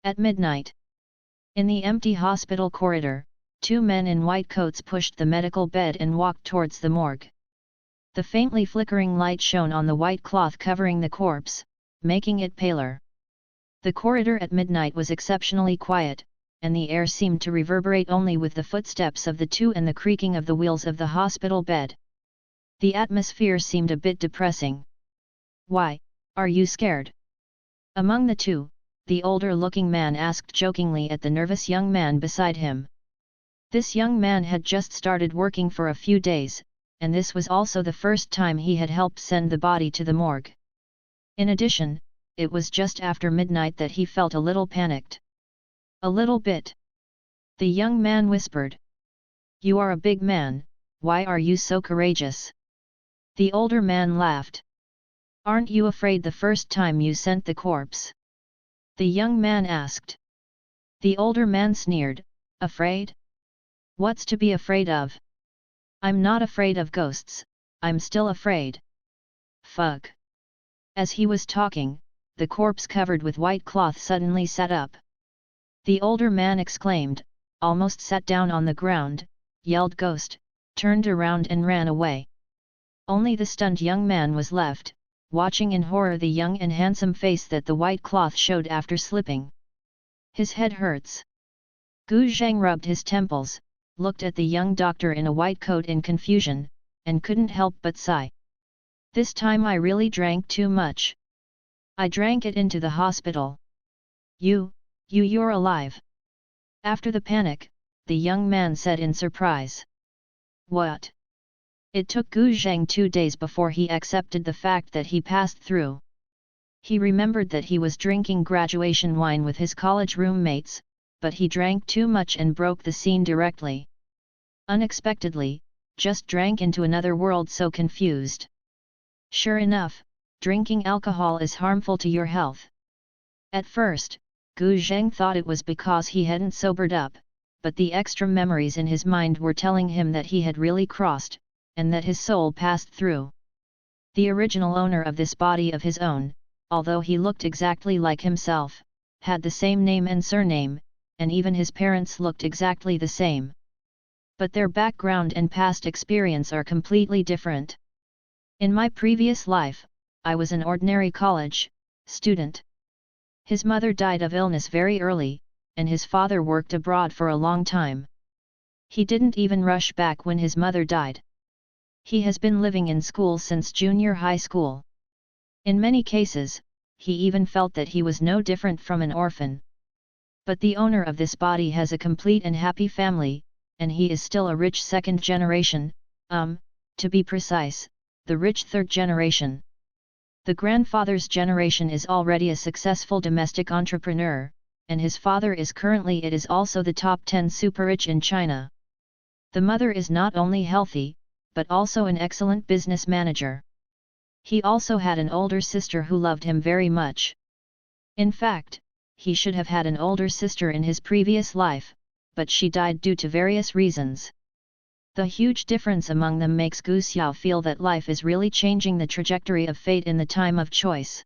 At midnight, in the empty hospital corridor, two men in white coats pushed the medical bed and walked towards the morgue. The faintly flickering light shone on the white cloth covering the corpse, making it paler. The corridor at midnight was exceptionally quiet, and the air seemed to reverberate only with the footsteps of the two and the creaking of the wheels of the hospital bed. The atmosphere seemed a bit depressing. "Why, are you scared?" Among the two, the older-looking man asked jokingly at the nervous young man beside him. This young man had just started working for a few days, and this was also the first time he had helped send the body to the morgue. In addition, it was just after midnight that he felt a little panicked. "A little bit?" the young man whispered. "You are a big man, why are you so courageous?" The older man laughed. "Aren't you afraid the first time you sent the corpse?" the young man asked. The older man sneered. "Afraid? What's to be afraid of? I'm not afraid of ghosts, I'm still afraid." "Fuck." As he was talking, the corpse covered with white cloth suddenly sat up. The older man exclaimed, almost sat down on the ground, yelled "Ghost!", turned around and ran away. Only the stunned young man was left, watching in horror the young and handsome face that the white cloth showed after slipping. "His head hurts." Gu Zheng rubbed his temples, looked at the young doctor in a white coat in confusion, and couldn't help but sigh. "This time I really drank too much. I drank it into the hospital." You're alive." After the panic, the young man said in surprise. "What?" It took Gu Zheng 2 days before he accepted the fact that he passed through. He remembered that he was drinking graduation wine with his college roommates, but he drank too much and broke the scene directly. Unexpectedly, just drank into another world, so confused. Sure enough, drinking alcohol is harmful to your health. At first, Gu Zheng thought it was because he hadn't sobered up, but the extra memories in his mind were telling him that he had really crossed, and that his soul passed through. The original owner of this body of his own, although he looked exactly like himself, had the same name and surname, and even his parents looked exactly the same. But their background and past experience are completely different. "In my previous life, I was an ordinary college student. His mother died of illness very early, and his father worked abroad for a long time. He didn't even rush back when his mother died. He has been living in school since junior high school. In many cases, he even felt that he was no different from an orphan. But the owner of this body has a complete and happy family, and he is still a rich second generation, to be precise, the rich third generation. The grandfather's generation is already a successful domestic entrepreneur, and his father is currently also the top 10 super rich in China. The mother is not only healthy, but also an excellent business manager. He also had an older sister who loved him very much. In fact, he should have had an older sister in his previous life, but she died due to various reasons. The huge difference among them makes Gu Xiao feel that life is really changing the trajectory of fate in the time of choice.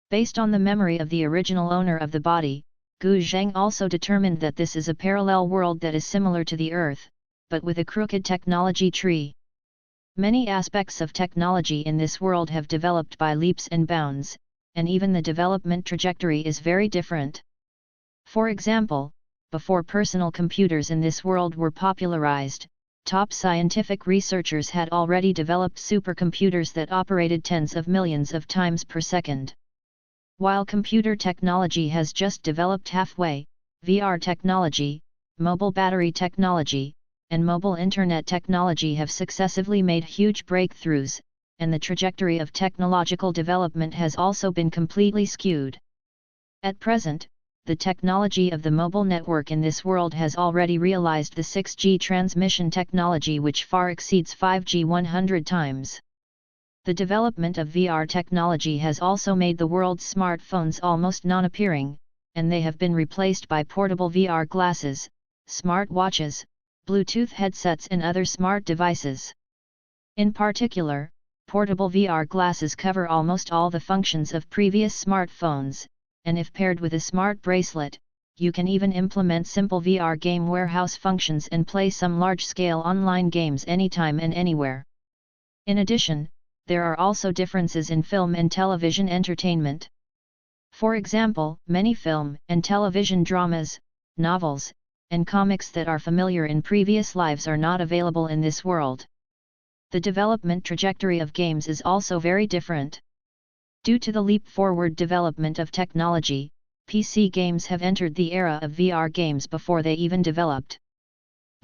Based on the memory of the original owner of the body, Gu Zheng also determined that this is a parallel world that is similar to the Earth, but with a crooked technology tree. Many aspects of technology in this world have developed by leaps and bounds, and even the development trajectory is very different. For example, before personal computers in this world were popularized, top scientific researchers had already developed supercomputers that operated tens of millions of times per second. While computer technology has just developed halfway, VR technology, mobile battery technology, and mobile internet technology have successively made huge breakthroughs, and the trajectory of technological development has also been completely skewed. At present, the technology of the mobile network in this world has already realized the 6G transmission technology, which far exceeds 5G 100 times. The development of VR technology has also made the world's smartphones almost non-appearing, and they have been replaced by portable VR glasses, smart watches, Bluetooth headsets and other smart devices. In particular, portable VR glasses cover almost all the functions of previous smartphones, and if paired with a smart bracelet, you can even implement simple VR game warehouse functions and play some large-scale online games anytime and anywhere. In addition, there are also differences in film and television entertainment. For example, many film and television dramas, novels, and comics that are familiar in previous lives are not available in this world. The development trajectory of games is also very different. Due to the leap-forward development of technology, PC games have entered the era of VR games before they even developed.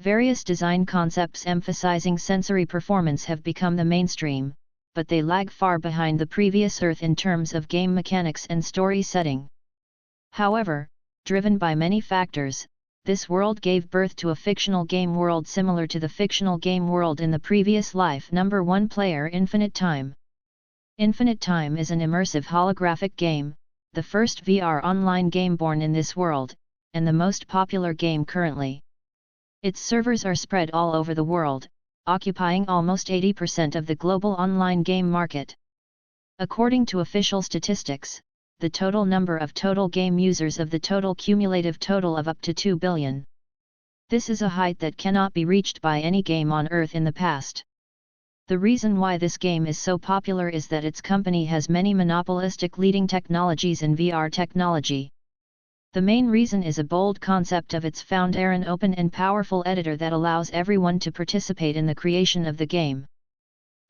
Various design concepts emphasizing sensory performance have become the mainstream, but they lag far behind the previous Earth in terms of game mechanics and story setting. However, driven by many factors, this world gave birth to a fictional game world similar to the fictional game world in the previous life. Number 1 player Infinite Time. Infinite Time is an immersive holographic game, the first VR online game born in this world, and the most popular game currently. Its servers are spread all over the world, occupying almost 80% of the global online game market. According to official statistics, the total number of total game users of the total cumulative total of up to 2 billion. This is a height that cannot be reached by any game on Earth in the past. The reason why this game is so popular is that its company has many monopolistic leading technologies in VR technology. The main reason is a bold concept of its founder, an open and powerful editor that allows everyone to participate in the creation of the game.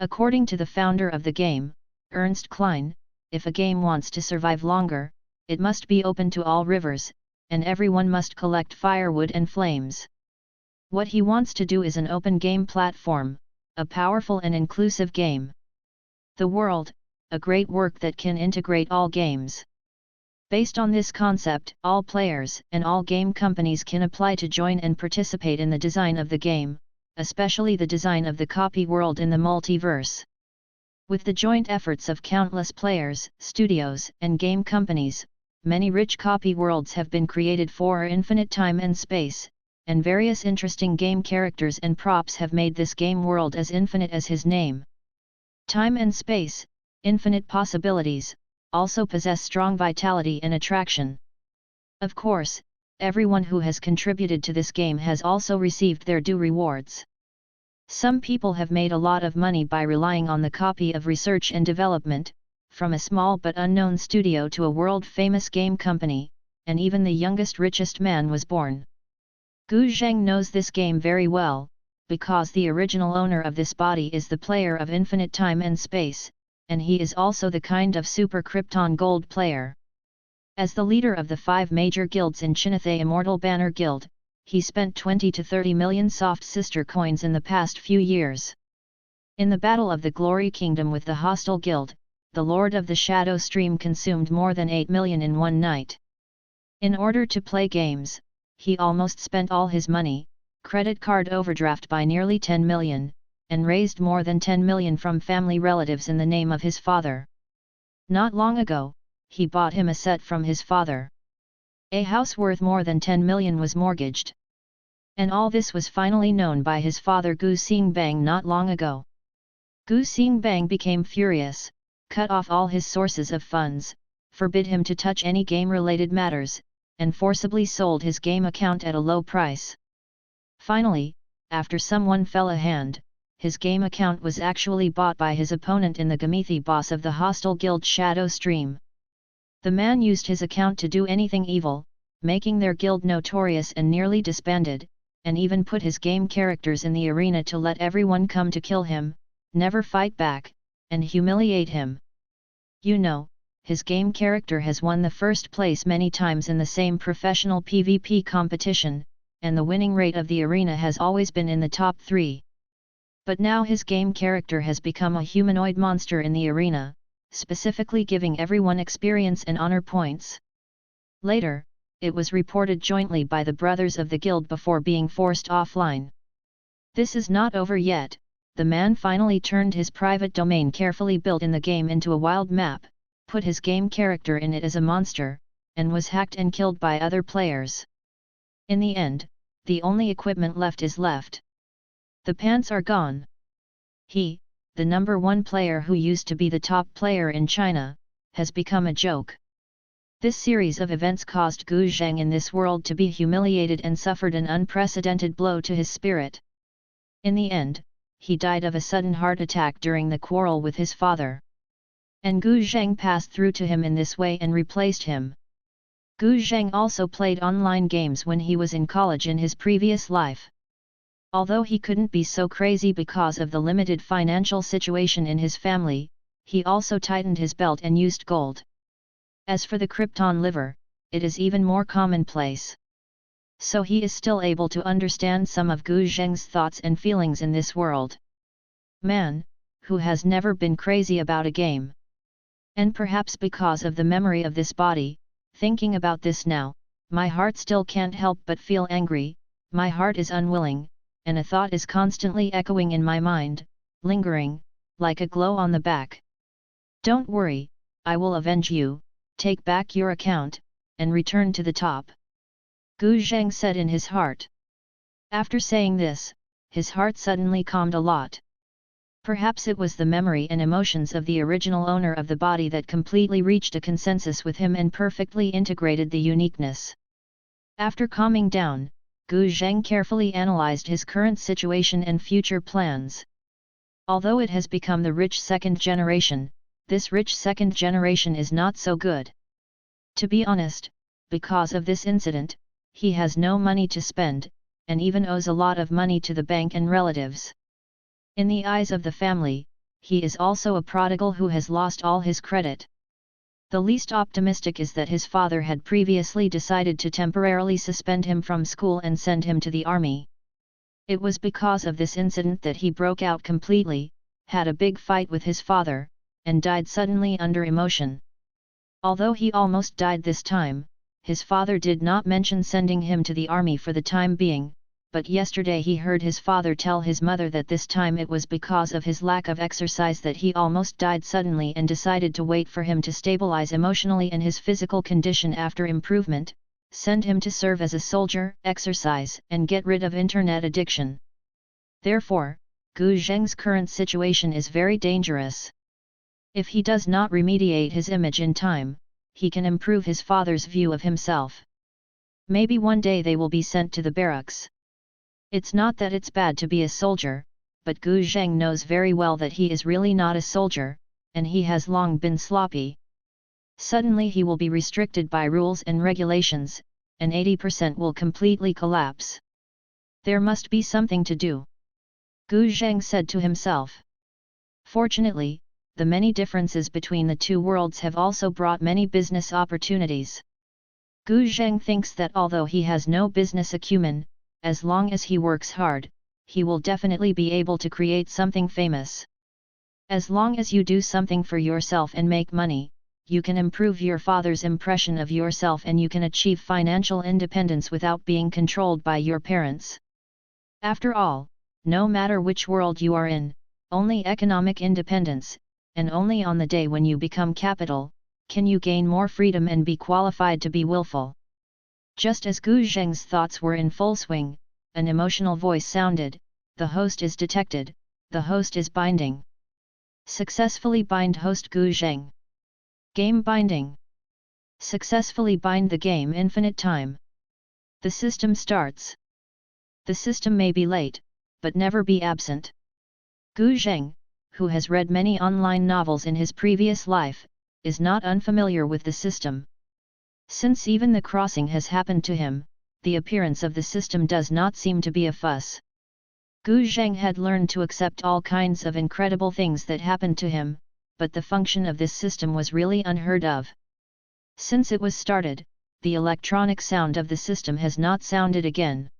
According to the founder of the game, Ernst Klein, if a game wants to survive longer, it must be open to all rivers, and everyone must collect firewood and flames. What he wants to do is an open game platform, a powerful and inclusive game. The World, a great work that can integrate all games. Based on this concept, all players and all game companies can apply to join and participate in the design of the game, especially the design of the copy world in the multiverse. With the joint efforts of countless players, studios, and game companies, many rich copy worlds have been created for Infinite Time and Space, and various interesting game characters and props have made this game world as infinite as his name. Time and space, infinite possibilities, also possess strong vitality and attraction. Of course, everyone who has contributed to this game has also received their due rewards. Some people have made a lot of money by relying on the copy of research and development, from a small but unknown studio to a world-famous game company, and even the youngest richest man was born. Gu Zheng knows this game very well, because the original owner of this body is the player of Infinite Time and Space, and he is also the kind of Super Krypton Gold player. As the leader of the 5 major guilds in Chinathay Immortal Banner Guild, he spent 20 to 30 million soft sister coins in the past few years. In the Battle of the Glory Kingdom with the hostile guild, the Lord of the Shadow Stream consumed more than 8 million in one night. In order to play games, he almost spent all his money, credit card overdraft by nearly 10 million, and raised more than 10 million from family relatives in the name of his father. Not long ago, he bought him a set from his father. A house worth more than 10 million was mortgaged. And all this was finally known by his father Gu Xingbang not long ago. Gu Xingbang became furious, cut off all his sources of funds, forbid him to touch any game-related matters, and forcibly sold his game account at a low price. Finally, after someone fell a hand, his game account was actually bought by his opponent in the Gamithi boss of the hostile guild Shadow Stream. The man used his account to do anything evil, making their guild notorious and nearly disbanded, and even put his game characters in the arena to let everyone come to kill him, never fight back, and humiliate him. You know, his game character has won the first place many times in the same professional PvP competition, and the winning rate of the arena has always been in the top 3. But now his game character has become a humanoid monster in the arena, specifically giving everyone experience and honor points. Later, it was reported jointly by the brothers of the guild before being forced offline. This is not over yet. The man finally turned his private domain carefully built in the game into a wild map, put his game character in it as a monster, and was hacked and killed by other players. In the end, the only equipment left is left. The pants are gone. He, the number 1 player who used to be the top player in China, has become a joke. This series of events caused Gu Zheng in this world to be humiliated and suffered an unprecedented blow to his spirit. In the end, he died of a sudden heart attack during the quarrel with his father. And Gu Zheng passed through to him in this way and replaced him. Gu Zheng also played online games when he was in college in his previous life. Although he couldn't be so crazy because of the limited financial situation in his family, he also tightened his belt and used gold. As for the Krypton liver, it is even more commonplace. So he is still able to understand some of Gu Zheng's thoughts and feelings in this world. Man, who has never been crazy about a game. And perhaps because of the memory of this body, thinking about this now, my heart still can't help but feel angry, my heart is unwilling, and a thought is constantly echoing in my mind, lingering, like a glow on the back. Don't worry, I will avenge you, take back your account, and return to the top. Gu Zheng said in his heart. After saying this, his heart suddenly calmed a lot. Perhaps it was the memory and emotions of the original owner of the body that completely reached a consensus with him and perfectly integrated the uniqueness. After calming down, Gu Zheng carefully analyzed his current situation and future plans. Although it has become the rich second generation, this rich second generation is not so good. To be honest, because of this incident, he has no money to spend, and even owes a lot of money to the bank and relatives. In the eyes of the family, he is also a prodigal who has lost all his credit. The least optimistic is that his father had previously decided to temporarily suspend him from school and send him to the army. It was because of this incident that he broke out completely, had a big fight with his father, and died suddenly under emotion. Although he almost died this time, his father did not mention sending him to the army for the time being, but yesterday he heard his father tell his mother that this time it was because of his lack of exercise that he almost died suddenly and decided to wait for him to stabilize emotionally and his physical condition after improvement, send him to serve as a soldier, exercise and get rid of internet addiction. Therefore, Gu Zheng's current situation is very dangerous. If he does not remediate his image in time, he can improve his father's view of himself. Maybe one day they will be sent to the barracks. It's not that it's bad to be a soldier, but Gu Zheng knows very well that he is really not a soldier, and he has long been sloppy. Suddenly he will be restricted by rules and regulations, and 80% will completely collapse. There must be something to do. Gu Zheng said to himself. Fortunately, the many differences between the two worlds have also brought many business opportunities. Gu Zheng thinks that although he has no business acumen, as long as he works hard, he will definitely be able to create something famous. As long as you do something for yourself and make money, you can improve your father's impression of yourself and you can achieve financial independence without being controlled by your parents. After all, no matter which world you are in, only economic independence, and only on the day when you become capital, can you gain more freedom and be qualified to be willful. Just as Gu Zheng's thoughts were in full swing, an emotional voice sounded, "The host is detected, the host is binding. Successfully bind host Gu Zheng. Game binding. Successfully bind the game infinite time. The system starts. The system may be late, but never be absent." Gu Zheng, who has read many online novels in his previous life, is not unfamiliar with the system. Since even the crossing has happened to him, the appearance of the system does not seem to be a fuss. Gu Zheng had learned to accept all kinds of incredible things that happened to him, but the function of this system was really unheard of. Since it was started, the electronic sound of the system has not sounded again.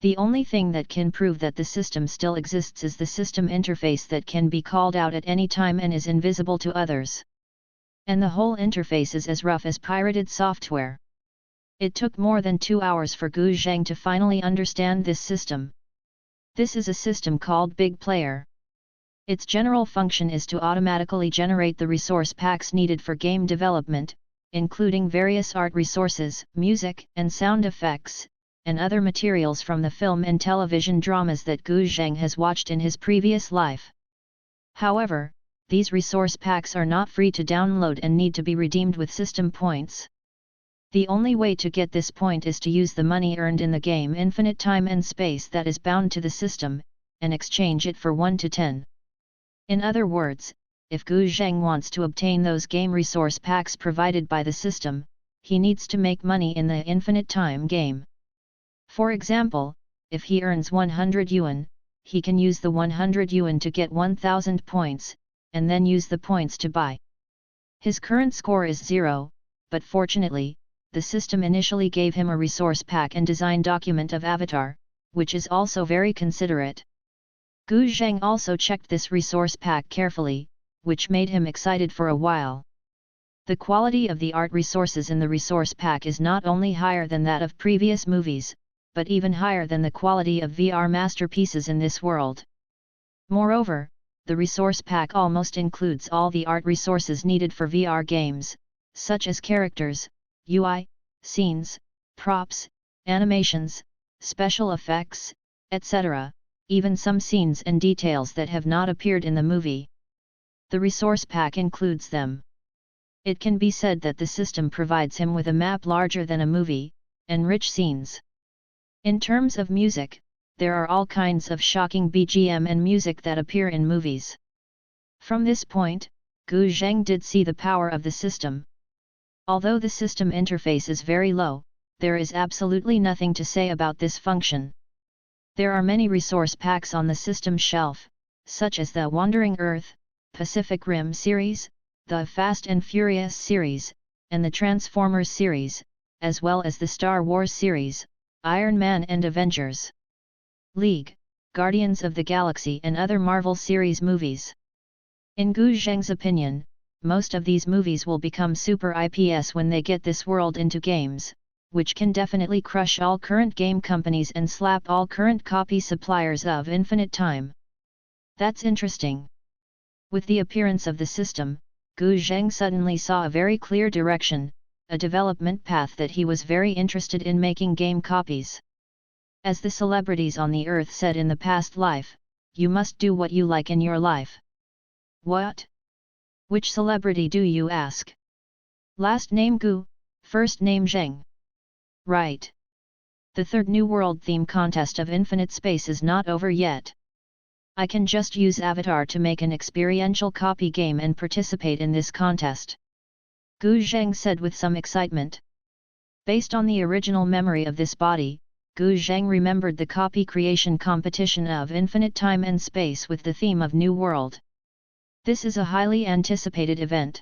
The only thing that can prove that the system still exists is the system interface that can be called out at any time and is invisible to others. And the whole interface is as rough as pirated software. It took more than 2 hours for Gu Zheng to finally understand this system. This is a system called Big Player. Its general function is to automatically generate the resource packs needed for game development, including various art resources, music and sound effects, and other materials from the film and television dramas that Gu Zheng has watched in his previous life. However, these resource packs are not free to download and need to be redeemed with system points. The only way to get this point is to use the money earned in the game infinite time and space that is bound to the system, and exchange it for 1 to 10. In other words, if Gu Zheng wants to obtain those game resource packs provided by the system, he needs to make money in the infinite time game. For example, if he earns 100 yuan, he can use the 100 yuan to get 1000 points, and then use the points to buy. His current score is 0, but fortunately, the system initially gave him a resource pack and design document of avatar, which is also very considerate. Gu Zheng also checked this resource pack carefully, which made him excited for a while. The quality of the art resources in the resource pack is not only higher than that of previous movies, but even higher than the quality of VR masterpieces in this world. Moreover, the resource pack almost includes all the art resources needed for VR games, such as characters, UI, scenes, props, animations, special effects, etc., even some scenes and details that have not appeared in the movie. The resource pack includes them. It can be said that the system provides him with a map larger than a movie, and rich scenes. In terms of music, there are all kinds of shocking BGM and music that appear in movies. From this point, Gu Zheng did see the power of the system. Although the system interface is very low, there is absolutely nothing to say about this function. There are many resource packs on the system shelf, such as the Wandering Earth, Pacific Rim series, the Fast and Furious series, and the Transformers series, as well as the Star Wars series, Iron Man and Avengers, League, Guardians of the Galaxy and other Marvel series movies. In Gu Zheng's opinion, most of these movies will become super IPs when they get this world into games, which can definitely crush all current game companies and slap all current copy suppliers of infinite time. That's interesting. With the appearance of the system, Gu Zheng suddenly saw a very clear direction, a development path that he was very interested in making game copies. As the celebrities on the earth said in the past life, you must do what you like in your life. What? Which celebrity do you ask? Last name Gu, first name Zheng. Right. The third New World theme contest of Infinite Space is not over yet. I can just use Avatar to make an experiential copy game and participate in this contest. Gu Zheng said with some excitement. Based on the original memory of this body, Gu Zheng remembered the copy creation competition of Infinite Time and Space with the theme of New World. This is a highly anticipated event.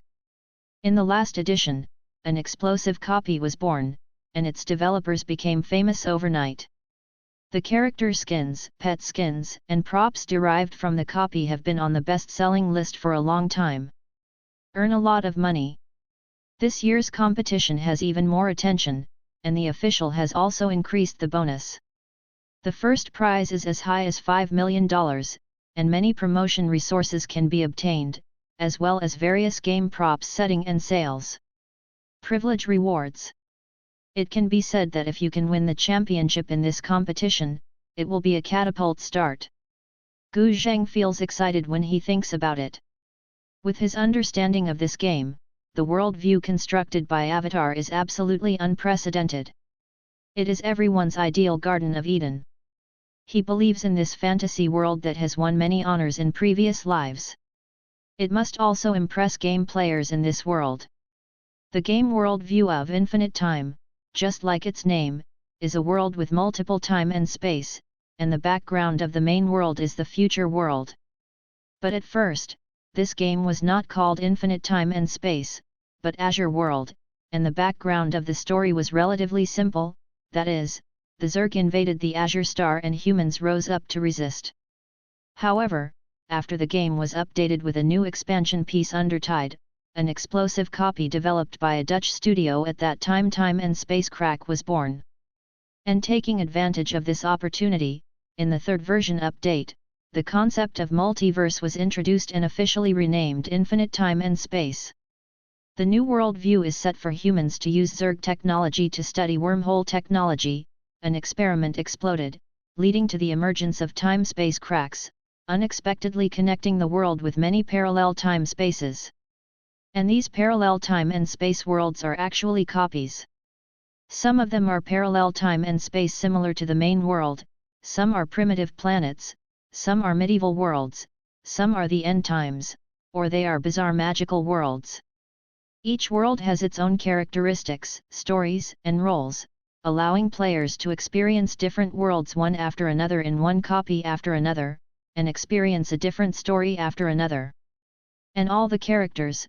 In the last edition, an explosive copy was born, and its developers became famous overnight. The character skins, pet skins, and props derived from the copy have been on the best-selling list for a long time. Earn a lot of money. This year's competition has even more attention, and the official has also increased the bonus. The first prize is as high as $5 million, and many promotion resources can be obtained, as well as various game props setting and sales. Privilege rewards. It can be said that if you can win the championship in this competition, it will be a catapult start. Gu Zheng feels excited when he thinks about it. With his understanding of this game, the worldview constructed by Avatar is absolutely unprecedented. It is everyone's ideal Garden of Eden. He believes in this fantasy world that has won many honors in previous lives. It must also impress game players in this world. The game worldview of Infinite Time, just like its name, is a world with multiple time and space, and the background of the main world is the future world. But at first, this game was not called Infinite Time and Space, but Azure World, and the background of the story was relatively simple, that is, the Zerg invaded the Azure Star and humans rose up to resist. However, after the game was updated with a new expansion piece Undertide, an explosive copy developed by a Dutch studio at that time, Time and Space Crack was born. And taking advantage of this opportunity, in the third version update, the concept of multiverse was introduced and officially renamed Infinite Time and Space. The new worldview is set for humans to use Zerg technology to study wormhole technology. An experiment exploded, leading to the emergence of time-space cracks, unexpectedly connecting the world with many parallel time spaces. And these parallel time and space worlds are actually copies. Some of them are parallel time and space similar to the main world, some are primitive planets, some are medieval worlds, some are the end times, or they are bizarre magical worlds. Each world has its own characteristics, stories, and roles, allowing players to experience different worlds one after another in one copy after another, and experience a different story after another. And all the characters,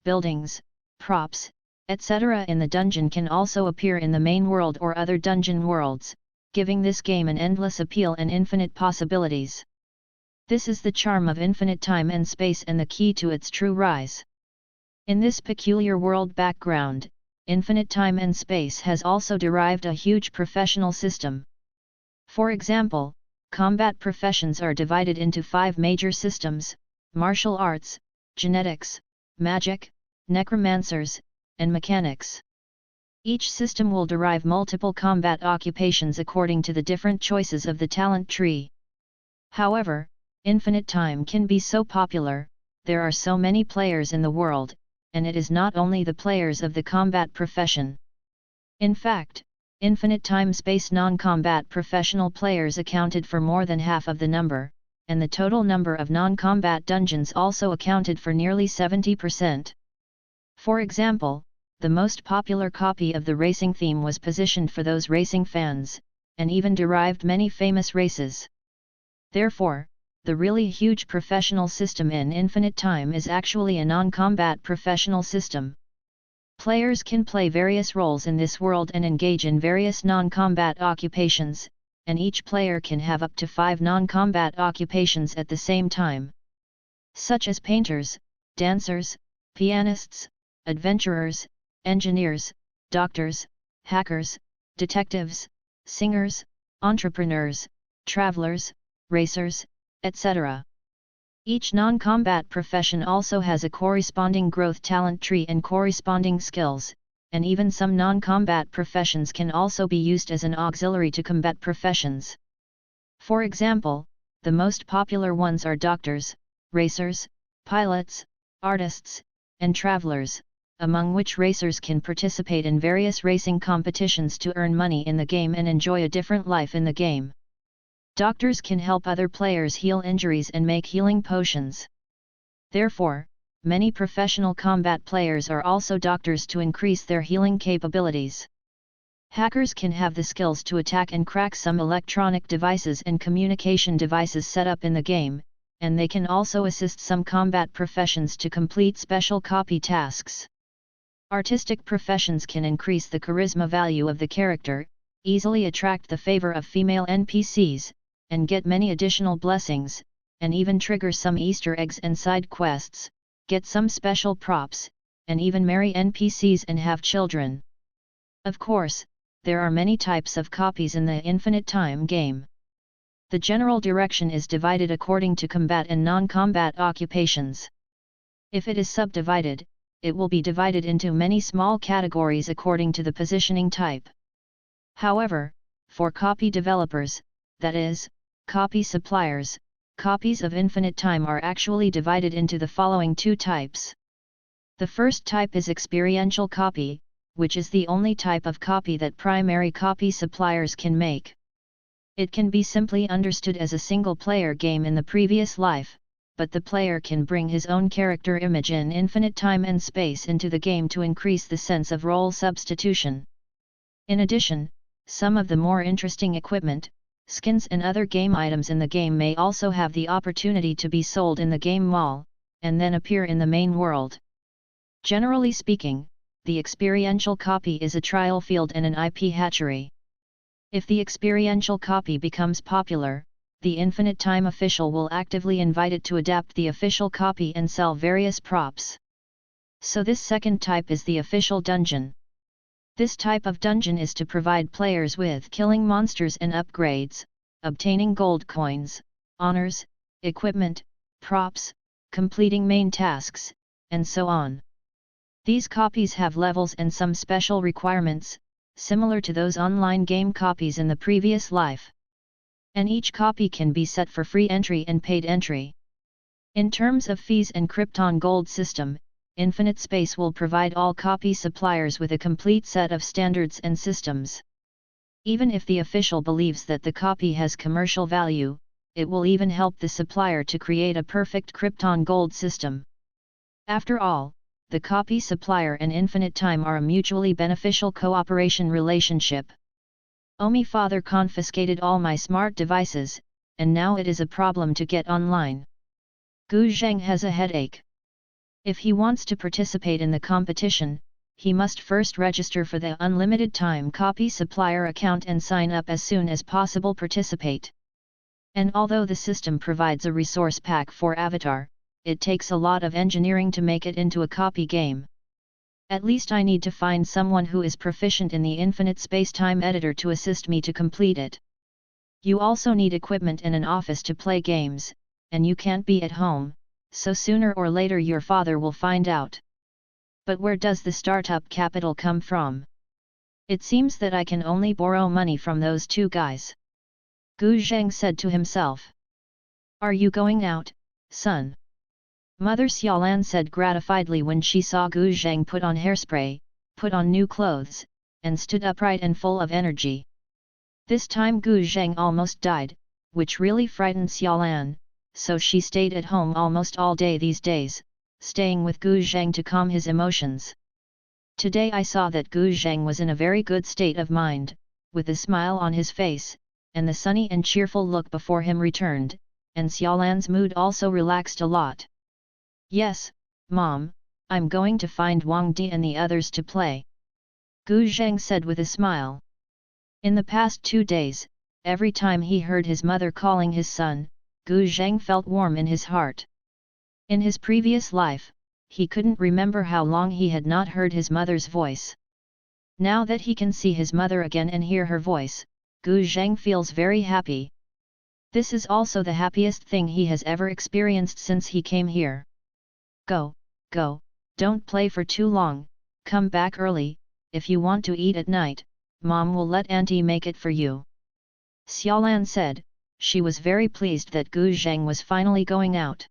buildings, props, etc. in the dungeon can also appear in the main world or other dungeon worlds, giving this game an endless appeal and infinite possibilities. This is the charm of infinite time and space and the key to its true rise. In this peculiar world background, infinite time and space has also derived a huge professional system. For example, combat professions are divided into 5 major systems: martial arts, genetics, magic, necromancers, and mechanics. Each system will derive multiple combat occupations according to the different choices of the talent tree. However, infinite time can be so popular, there are so many players in the world, and it is not only the players of the combat profession. In fact, infinite time space non-combat professional players accounted for more than half of the number, and the total number of non-combat dungeons also accounted for nearly 70%. For example, the most popular copy of the racing theme was positioned for those racing fans, and even derived many famous races. Therefore, the really huge professional system in infinite time is actually a non-combat professional system. Players can play various roles in this world and engage in various non-combat occupations, and each player can have up to 5 non-combat occupations at the same time, such as painters, dancers, pianists, adventurers, engineers, doctors, hackers, detectives, singers, entrepreneurs, travelers, racers, etc. Each non-combat profession also has a corresponding growth talent tree and corresponding skills, and even some non-combat professions can also be used as an auxiliary to combat professions. For example, the most popular ones are doctors, racers, pilots, artists, and travelers, among which racers can participate in various racing competitions to earn money in the game and enjoy a different life in the game. Doctors can help other players heal injuries and make healing potions. Therefore, many professional combat players are also doctors to increase their healing capabilities. Hackers can have the skills to attack and crack some electronic devices and communication devices set up in the game, and they can also assist some combat professions to complete special copy tasks. Artistic professions can increase the charisma value of the character, easily attract the favor of female NPCs, and get many additional blessings, and even trigger some Easter eggs and side quests, get some special props, and even marry NPCs and have children. Of course, there are many types of copies in the infinite time game. The general direction is divided according to combat and non-combat occupations. If it is subdivided, it will be divided into many small categories according to the positioning type. However, for copy developers, that is, copy suppliers, copies of infinite time are actually divided into the following 2 types. The first type is experiential copy, which is the only type of copy that primary copy suppliers can make. It can be simply understood as a single-player game in the previous life, but the player can bring his own character image in infinite time and space into the game to increase the sense of role substitution. In addition, some of the more interesting equipment, skins and other game items in the game may also have the opportunity to be sold in the game mall, and then appear in the main world. Generally speaking, the experiential copy is a trial field and an IP hatchery. If the experiential copy becomes popular, the infinite time official will actively invite it to adapt the official copy and sell various props. So this second type is the official dungeon. This type of dungeon is to provide players with killing monsters and upgrades, obtaining gold coins, honors, equipment, props, completing main tasks, and so on. These copies have levels and some special requirements, similar to those online game copies in the previous life. And each copy can be set for free entry and paid entry. In terms of fees and Krypton Gold system, Infinite Space will provide all copy suppliers with a complete set of standards and systems. Even if the official believes that the copy has commercial value, it will even help the supplier to create a perfect Krypton gold system. After all, the copy supplier and Infinite Time are a mutually beneficial cooperation relationship. Omi father confiscated all my smart devices, and now it is a problem to get online. Gu Zheng has a headache. If he wants to participate in the competition, he must first register for the unlimited time copy supplier account and sign up as soon as possible participate. And although the system provides a resource pack for Avatar, it takes a lot of engineering to make it into a copy game. At least I need to find someone who is proficient in the Infinite Space-Time Editor to assist me to complete it. You also need equipment and an office to play games, and you can't be at home, so sooner or later your father will find out. But where does the startup capital come from? It seems that I can only borrow money from those two guys. Gu Zheng said to himself. Are you going out, son? Mother Xiaolan said gratifiedly when she saw Gu Zheng put on hairspray, put on new clothes, and stood upright and full of energy. This time Gu Zheng almost died, which really frightened Xiaolan, so she stayed at home almost all day these days, staying with Gu Zheng to calm his emotions. Today I saw that Gu Zheng was in a very good state of mind, with a smile on his face, and the sunny and cheerful look before him returned, and Xiaolan's mood also relaxed a lot. Yes, Mom, I'm going to find Wang Di and the others to play. Gu Zheng said with a smile. In the past 2 days, every time he heard his mother calling his son, Gu Zheng felt warm in his heart. In his previous life, he couldn't remember how long he had not heard his mother's voice. Now that he can see his mother again and hear her voice, Gu Zheng feels very happy. This is also the happiest thing he has ever experienced since he came here. Go, don't play for too long, come back early, if you want to eat at night, Mom will let Auntie make it for you. Xiaolan said. She was very pleased that Gu Zheng was finally going out.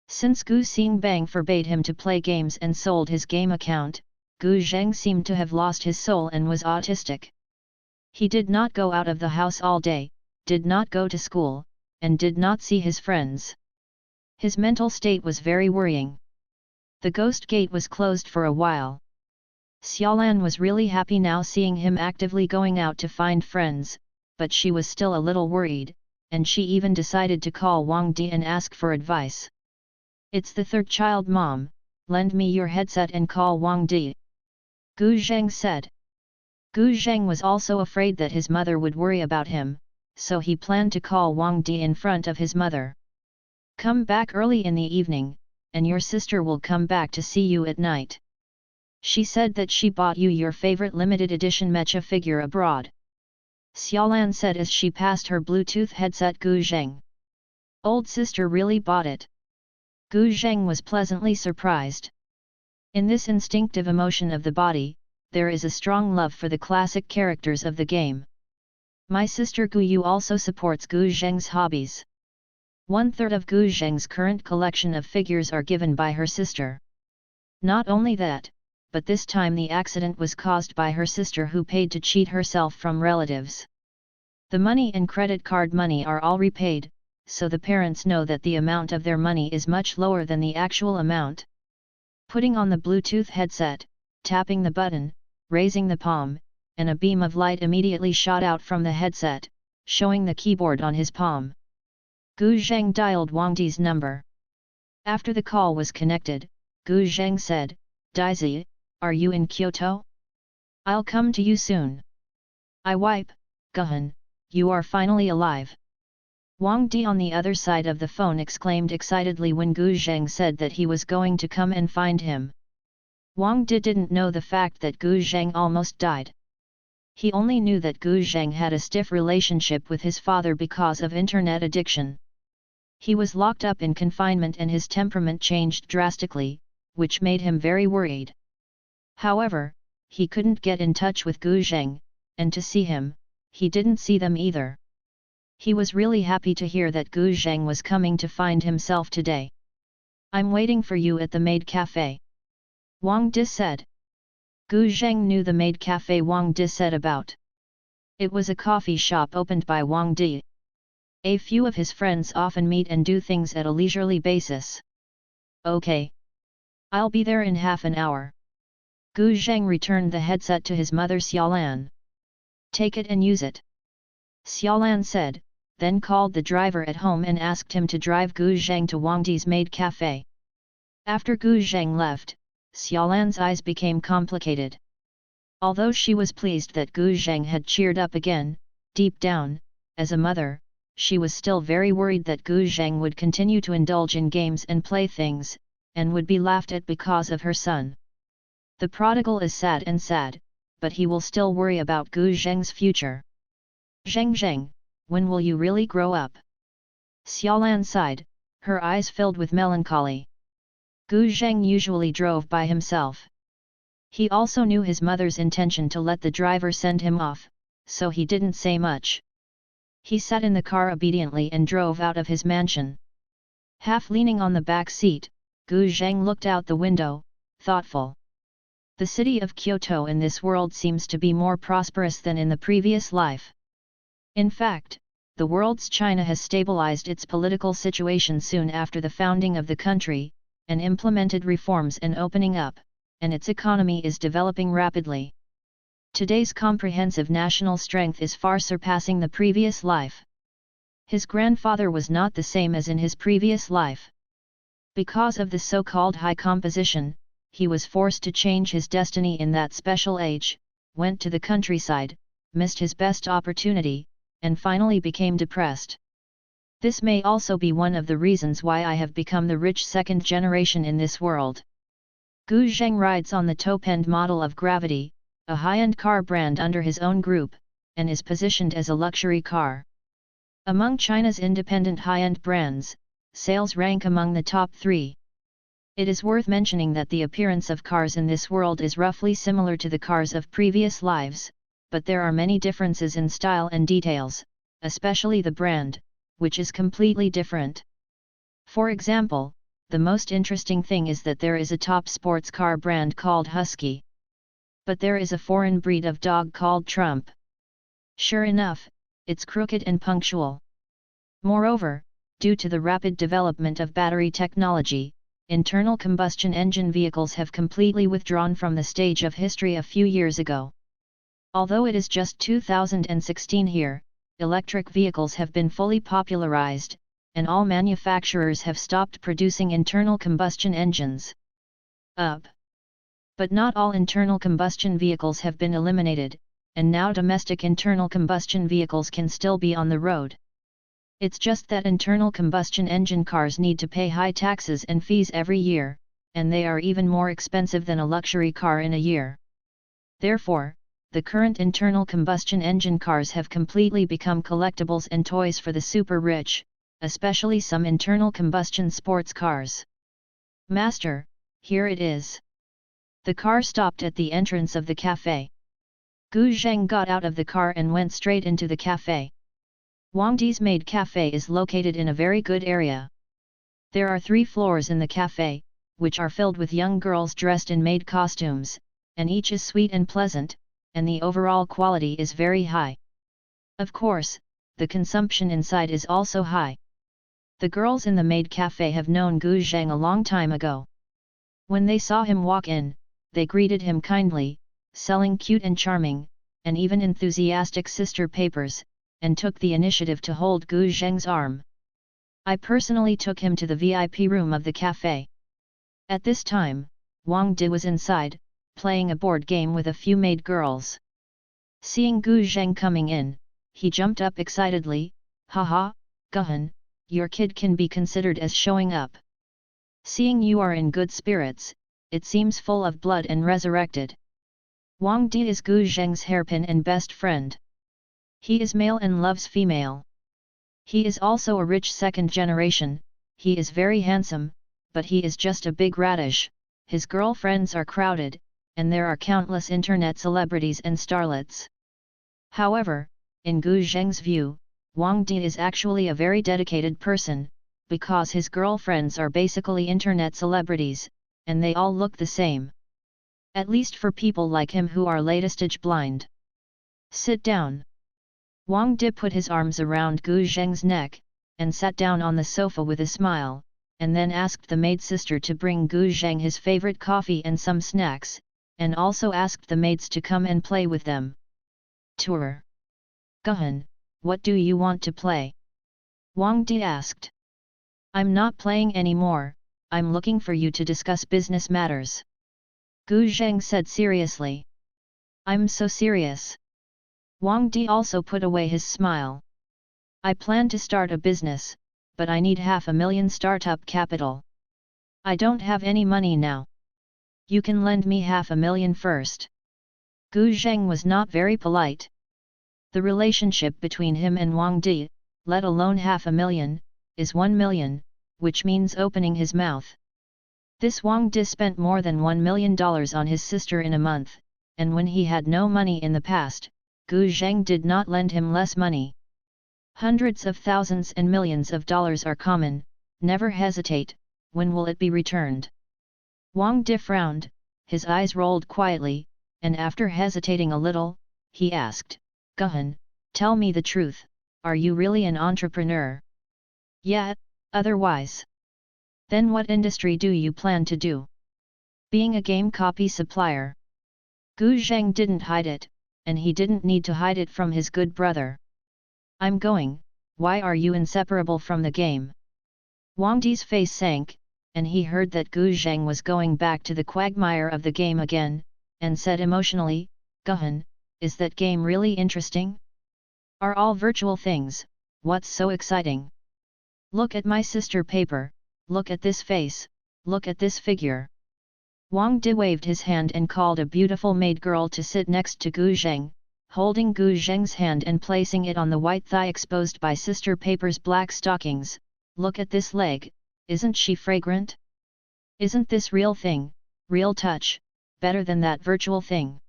Since Gu Xingbang forbade him to play games and sold his game account, Gu Zheng seemed to have lost his soul and was autistic. He did not go out of the house all day, did not go to school, and did not see his friends. His mental state was very worrying. The ghost gate was closed for a while. Xiaolan was really happy now seeing him actively going out to find friends, but she was still a little worried, and she even decided to call Wang Di and ask for advice. It's the third child, Mom, lend me your headset and call Wang Di. Gu Zheng said. Gu Zheng was also afraid that his mother would worry about him, so he planned to call Wang Di in front of his mother. Come back early in the evening, and your sister will come back to see you at night. She said that she bought you your favorite limited edition mecha figure abroad. Xiaolan said as she passed her Bluetooth headset Gu Zheng. Old sister really bought it. Gu Zheng was pleasantly surprised. In this instinctive emotion of the body, there is a strong love for the classic characters of the game. My sister Gu Yu also supports Gu Zheng's hobbies. 1/3 of Gu Zheng's current collection of figures are given by her sister. Not only that, but this time the accident was caused by her sister who paid to cheat herself from relatives. The money and credit card money are all repaid, so the parents know that the amount of their money is much lower than the actual amount. Putting on the Bluetooth headset, tapping the button, raising the palm, and a beam of light immediately shot out from the headset, showing the keyboard on his palm. Gu Zheng dialed Wang Di's number. After the call was connected, Gu Zheng said, Daizi, are you in Kyoto? I'll come to you soon. I wipe, Guhan, you are finally alive. Wang Di on the other side of the phone exclaimed excitedly when Gu Zheng said that he was going to come and find him. Wang Di didn't know the fact that Gu Zheng almost died. He only knew that Gu Zheng had a stiff relationship with his father because of internet addiction. He was locked up in confinement and his temperament changed drastically, which made him very worried. However, he couldn't get in touch with Gu Zheng, and to see him, he didn't see them either. He was really happy to hear that Gu Zheng was coming to find himself today. I'm waiting for you at the maid cafe. Wang Di said. Gu Zheng knew the maid cafe Wang Di said about. It was a coffee shop opened by Wang Di. A few of his friends often meet and do things at a leisurely basis. Okay. I'll be there in half an hour. Gu Zheng returned the headset to his mother Xiaolan. Take it and use it. Xiaolan said, then called the driver at home and asked him to drive Gu Zheng to Wang Di's maid cafe. After Gu Zheng left, Xiaolan's eyes became complicated. Although she was pleased that Gu Zheng had cheered up again, deep down, as a mother, she was still very worried that Gu Zheng would continue to indulge in games and playthings, and would be laughed at because of her son. The prodigal is sad, but he will still worry about Gu Zheng's future. Zheng, when will you really grow up? Xiaolan sighed, her eyes filled with melancholy. Gu Zheng usually drove by himself. He also knew his mother's intention to let the driver send him off, so he didn't say much. He sat in the car obediently and drove out of his mansion. Half leaning on the back seat, Gu Zheng looked out the window, thoughtful. The city of Kyoto in this world seems to be more prosperous than in the previous life. In fact, the world's China has stabilized its political situation soon after the founding of the country, and implemented reforms and opening up, and its economy is developing rapidly. Today's comprehensive national strength is far surpassing the previous life. His grandfather was not the same as in his previous life. Because of the so-called high composition, he was forced to change his destiny in that special age, went to the countryside, missed his best opportunity, and finally became depressed. This may also be one of the reasons why I have become the rich second generation in this world. Gu Zheng rides on the top-end model of Gravity, a high-end car brand under his own group, and is positioned as a luxury car. Among China's independent high-end brands, sales rank among the top 3. It is worth mentioning that the appearance of cars in this world is roughly similar to the cars of previous lives, but there are many differences in style and details, especially the brand, which is completely different. For example, the most interesting thing is that there is a top sports car brand called Husky. But there is a foreign breed of dog called Trump. Sure enough, it's crooked and punctual. Moreover, due to the rapid development of battery technology, internal combustion engine vehicles have completely withdrawn from the stage of history a few years ago. Although it is just 2016 here, electric vehicles have been fully popularized, and all manufacturers have stopped producing internal combustion engines. But not all internal combustion vehicles have been eliminated, and now domestic internal combustion vehicles can still be on the road. It's just that internal combustion engine cars need to pay high taxes and fees every year, and they are even more expensive than a luxury car in a year. Therefore, the current internal combustion engine cars have completely become collectibles and toys for the super rich, especially some internal combustion sports cars. Master, here it is. The car stopped at the entrance of the cafe. Gu Zheng got out of the car and went straight into the cafe. Wang Di's maid cafe is located in a very good area. There are 3 floors in the cafe, which are filled with young girls dressed in maid costumes, and each is sweet and pleasant, and the overall quality is very high. Of course, the consumption inside is also high. The girls in the maid cafe have known Gu Zheng a long time ago. When they saw him walk in, they greeted him kindly, selling cute and charming, and even enthusiastic sister papers, and took the initiative to hold Gu Zheng's arm. I personally took him to the VIP room of the cafe. At this time, Wang Di was inside, playing a board game with a few maid girls. Seeing Gu Zheng coming in, he jumped up excitedly, "Haha, Guhan, your kid can be considered as showing up. Seeing you are in good spirits, it seems full of blood and resurrected." Wang Di is Gu Zheng's hairpin and best friend. He is male and loves female. He is also a rich second generation, he is very handsome, but he is just a big radish, his girlfriends are crowded, and there are countless internet celebrities and starlets. However, in Gu Zheng's view, Wang Di is actually a very dedicated person, because his girlfriends are basically internet celebrities, and they all look the same. At least for people like him who are late-stage blind. Sit down. Wang Di put his arms around Gu Zheng's neck, and sat down on the sofa with a smile, and then asked the maid sister to bring Gu Zheng his favorite coffee and some snacks, and also asked the maids to come and play with them. Tour. Guhan, what do you want to play? Wang Di asked. I'm not playing anymore, I'm looking for you to discuss business matters. Gu Zheng said seriously. I'm so serious. Wang Di also put away his smile. I plan to start a business, but I need 500,000 startup capital. I don't have any money now. You can lend me 500,000 first. Gu Zheng was not very polite. The relationship between him and Wang Di, let alone 500,000, is 1 million, which means opening his mouth. This Wang Di spent more than $1 million on his sister in a month, and when he had no money in the past, Gu Zheng did not lend him less money. Hundreds of thousands and millions of dollars are common, never hesitate, when will it be returned? Wang Di frowned, his eyes rolled quietly, and after hesitating a little, he asked, Guhan, tell me the truth, are you really an entrepreneur? Yeah, otherwise. Then what industry do you plan to do? Being a game copy supplier. Gu Zheng didn't hide it, and he didn't need to hide it from his good brother. I'm going, why are you inseparable from the game? Wang Di's face sank, and he heard that Gu Zheng was going back to the quagmire of the game again, and said emotionally, Guhan, is that game really interesting? Are all virtual things, what's so exciting? Look at my sister paper, look at this face, look at this figure. Wang Di waved his hand and called a beautiful maid girl to sit next to Gu Zheng, holding Gu Zheng's hand and placing it on the white thigh exposed by sister paper's black stockings. Look at this leg, isn't she fragrant? Isn't this real thing, real touch, better than that virtual thing?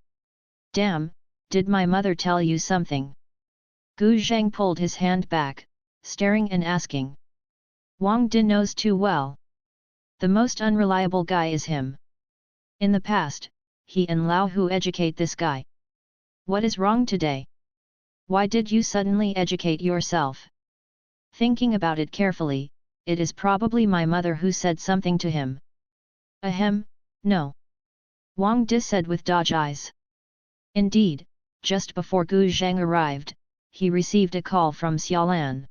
Damn, did my mother tell you something? Gu Zheng pulled his hand back, staring and asking. Wang Di knows too well. The most unreliable guy is him. In the past, he and Lao Hu educate this guy. What is wrong today? Why did you suddenly educate yourself? Thinking about it carefully, it is probably my mother who said something to him. Ahem, no. Wang Di said with dodge eyes. Indeed, just before Gu Zheng arrived, he received a call from Xiaolan.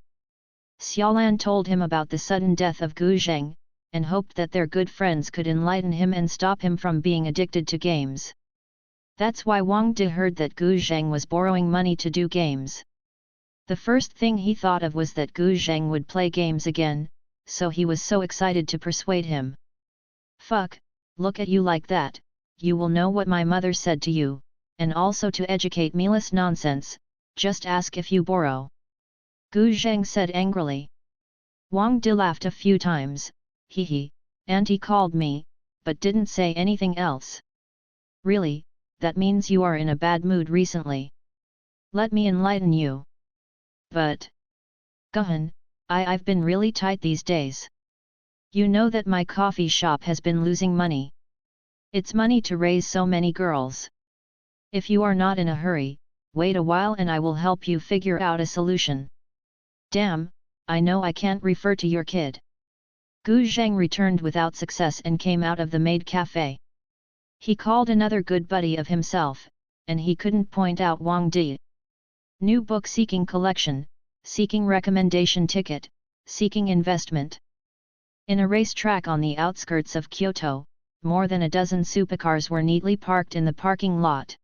Xiaolan told him about the sudden death of Gu Zheng, and hoped that their good friends could enlighten him and stop him from being addicted to games. That's why Wang Di heard that Gu Zheng was borrowing money to do games. The first thing he thought of was that Gu Zheng would play games again, so he was so excited to persuade him. Fuck, look at you like that, you will know what my mother said to you, and also to educate me less nonsense, just ask if you borrow. Gu Zheng said angrily. Wang Di laughed a few times, hee, Auntie called me, but didn't say anything else. Really, that means you are in a bad mood recently. Let me enlighten you. But, Guhan, I've been really tight these days. You know that my coffee shop has been losing money. It's money to raise so many girls. If you are not in a hurry, wait a while and I will help you figure out a solution. Damn, I know I can't refer to your kid. Gu Zheng returned without success and came out of the maid cafe. He called another good buddy of himself, and he couldn't point out Wang Di. New book seeking collection, seeking recommendation ticket, seeking investment. In a racetrack on the outskirts of Kyoto, more than a dozen supercars were neatly parked in the parking lot.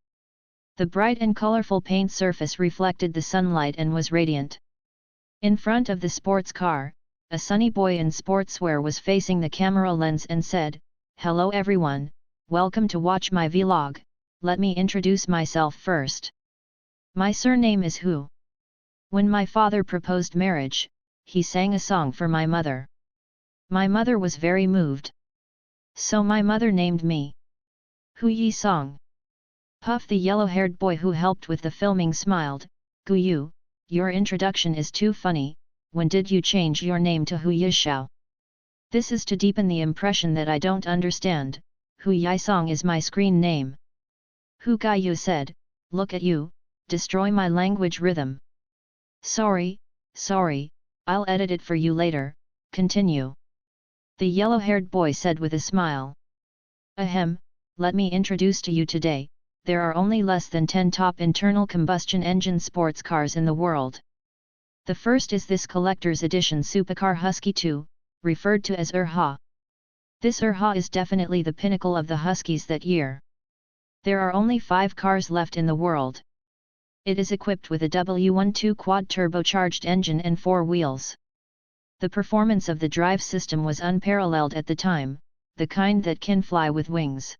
The bright and colorful paint surface reflected the sunlight and was radiant. In front of the sports car, a sunny boy in sportswear was facing the camera lens and said, "Hello everyone, welcome to watch my vlog, let me introduce myself first. My surname is Hu. When my father proposed marriage, he sang a song for my mother. My mother was very moved. So my mother named me Hu Yi Song." Puff, the yellow-haired boy who helped with the filming, smiled. "Gu Yu, your introduction is too funny. When did you change your name to Hu Yishao? This is to deepen the impression that I don't understand, Hu Yisong is my screen name. Hu Gaiyu said, look at you, destroy my language rhythm. Sorry, I'll edit it for you later, continue. The yellow-haired boy said with a smile. Ahem, let me introduce to you today, there are only less than 10 top internal combustion engine sports cars in the world. The first is this collector's edition Supercar Husky 2, referred to as Urha. This Urha is definitely the pinnacle of the Huskies that year. There are only 5 cars left in the world. It is equipped with a W12 quad-turbocharged engine and 4 wheels. The performance of the drive system was unparalleled at the time, the kind that can fly with wings.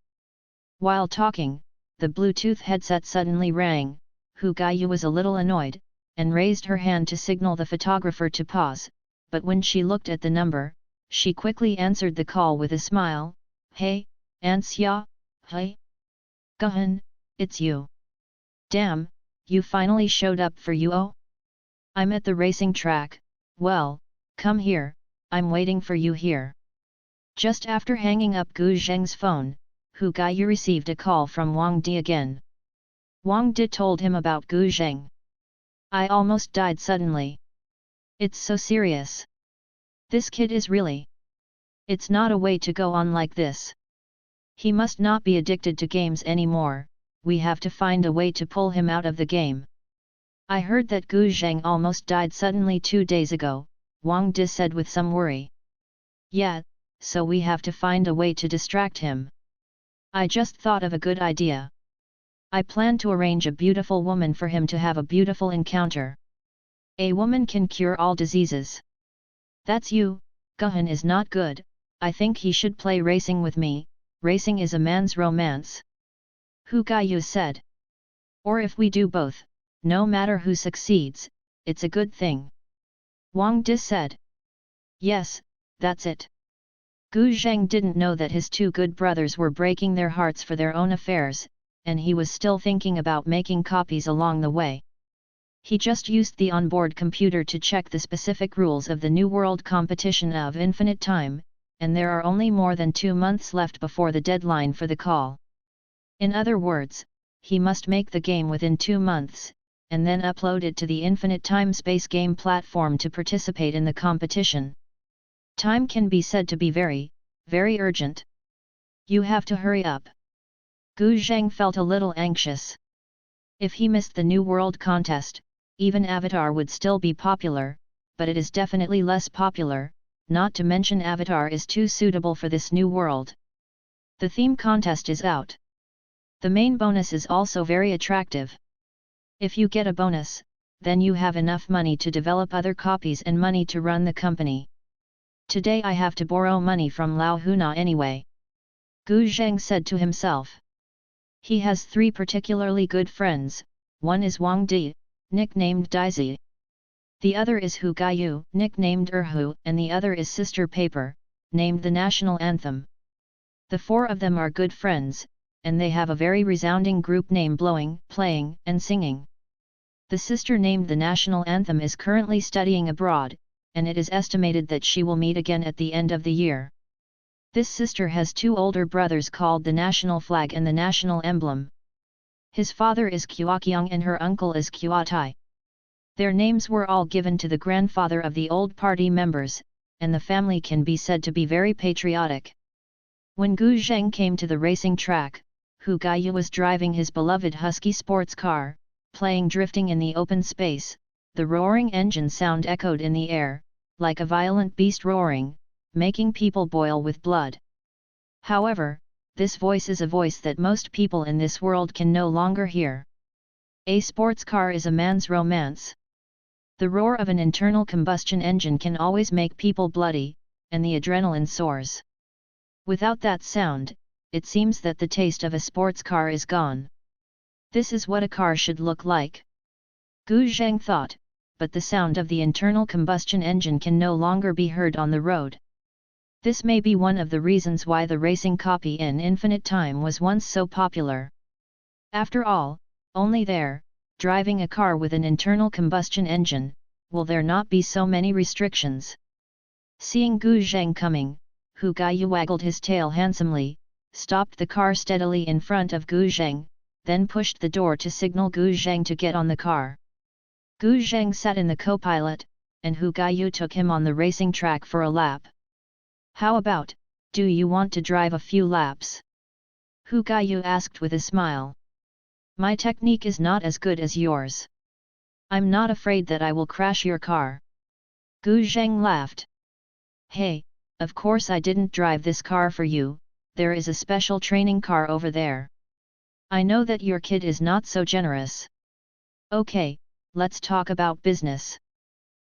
While talking, the Bluetooth headset suddenly rang. Hu Gaiyu was a little annoyed, and raised her hand to signal the photographer to pause, but when she looked at the number, she quickly answered the call with a smile. Hey, Ansya, hey. Guhan, it's you. Damn, you finally showed up for you. Oh? I'm at the racing track, well, come here, I'm waiting for you here. Just after hanging up Gu Zheng's phone, Hu Gaiyu received a call from Wang Di again. Wang Di told him about Gu Zheng. I almost died suddenly. It's so serious. This kid is really... It's not a way to go on like this. He must not be addicted to games anymore, we have to find a way to pull him out of the game. I heard that Gu Zheng almost died suddenly 2 days ago, Wang Di said with some worry. Yeah, so we have to find a way to distract him. I just thought of a good idea. I plan to arrange a beautiful woman for him to have a beautiful encounter. A woman can cure all diseases. That's you, Guhan is not good, I think he should play racing with me, racing is a man's romance. Hu Gaiyu said. Or if we do both, no matter who succeeds, it's a good thing. Wang Di said. Yes, that's it. Gu Zheng didn't know that his 2 good brothers were breaking their hearts for their own affairs, and he was still thinking about making copies along the way. He just used the onboard computer to check the specific rules of the New World competition of Infinite Time, and there are only more than 2 months left before the deadline for the call. In other words, he must make the game within 2 months, and then upload it to the Infinite Time space game platform to participate in the competition. Time can be said to be very, very urgent. You have to hurry up. Gu Zheng felt a little anxious. If he missed the New World contest, even Avatar would still be popular, but it is definitely less popular, not to mention Avatar is too suitable for this new world. The theme contest is out. The main bonus is also very attractive. If you get a bonus, then you have enough money to develop other copies and money to run the company. Today I have to borrow money from Lao Huna anyway. Gu Zheng said to himself. He has 3 particularly good friends, one is Wang Di, nicknamed Daizi. The other is Hu Gaiyu, nicknamed Erhu, and the other is Sister Paper, named the National Anthem. The 4 of them are good friends, and they have a very resounding group name blowing, playing, and singing. The sister named the National Anthem is currently studying abroad, and it is estimated that she will meet again at the end of the year. This sister has 2 older brothers called the National Flag and the National Emblem. His father is Kuokyong and her uncle is Kuotai. Their names were all given to the grandfather of the old party members, and the family can be said to be very patriotic. When Gu Zheng came to the racing track, Hu Gaiyu was driving his beloved Husky sports car, playing drifting in the open space. The roaring engine sound echoed in the air, like a violent beast roaring, making people boil with blood. However, this voice is a voice that most people in this world can no longer hear. A sports car is a man's romance. The roar of an internal combustion engine can always make people bloody, and the adrenaline soars. Without that sound, it seems that the taste of a sports car is gone. This is what a car should look like. Gu Zheng thought, but the sound of the internal combustion engine can no longer be heard on the road. This may be one of the reasons why the racing copy in Infinite Time was once so popular. After all, only there, driving a car with an internal combustion engine, will there not be so many restrictions. Seeing Gu Zheng coming, Hu Gaiyu waggled his tail handsomely, stopped the car steadily in front of Gu Zheng, then pushed the door to signal Gu Zheng to get on the car. Gu Zheng sat in the co-pilot, and Hu Gaiyu took him on the racing track for a lap. "How about, do you want to drive a few laps?" Hu Gaiyu asked with a smile. "My technique is not as good as yours. I'm not afraid that I will crash your car." Gu Zheng laughed. "Hey, of course I didn't drive this car for you, there is a special training car over there. I know that your kid is not so generous. Okay, let's talk about business.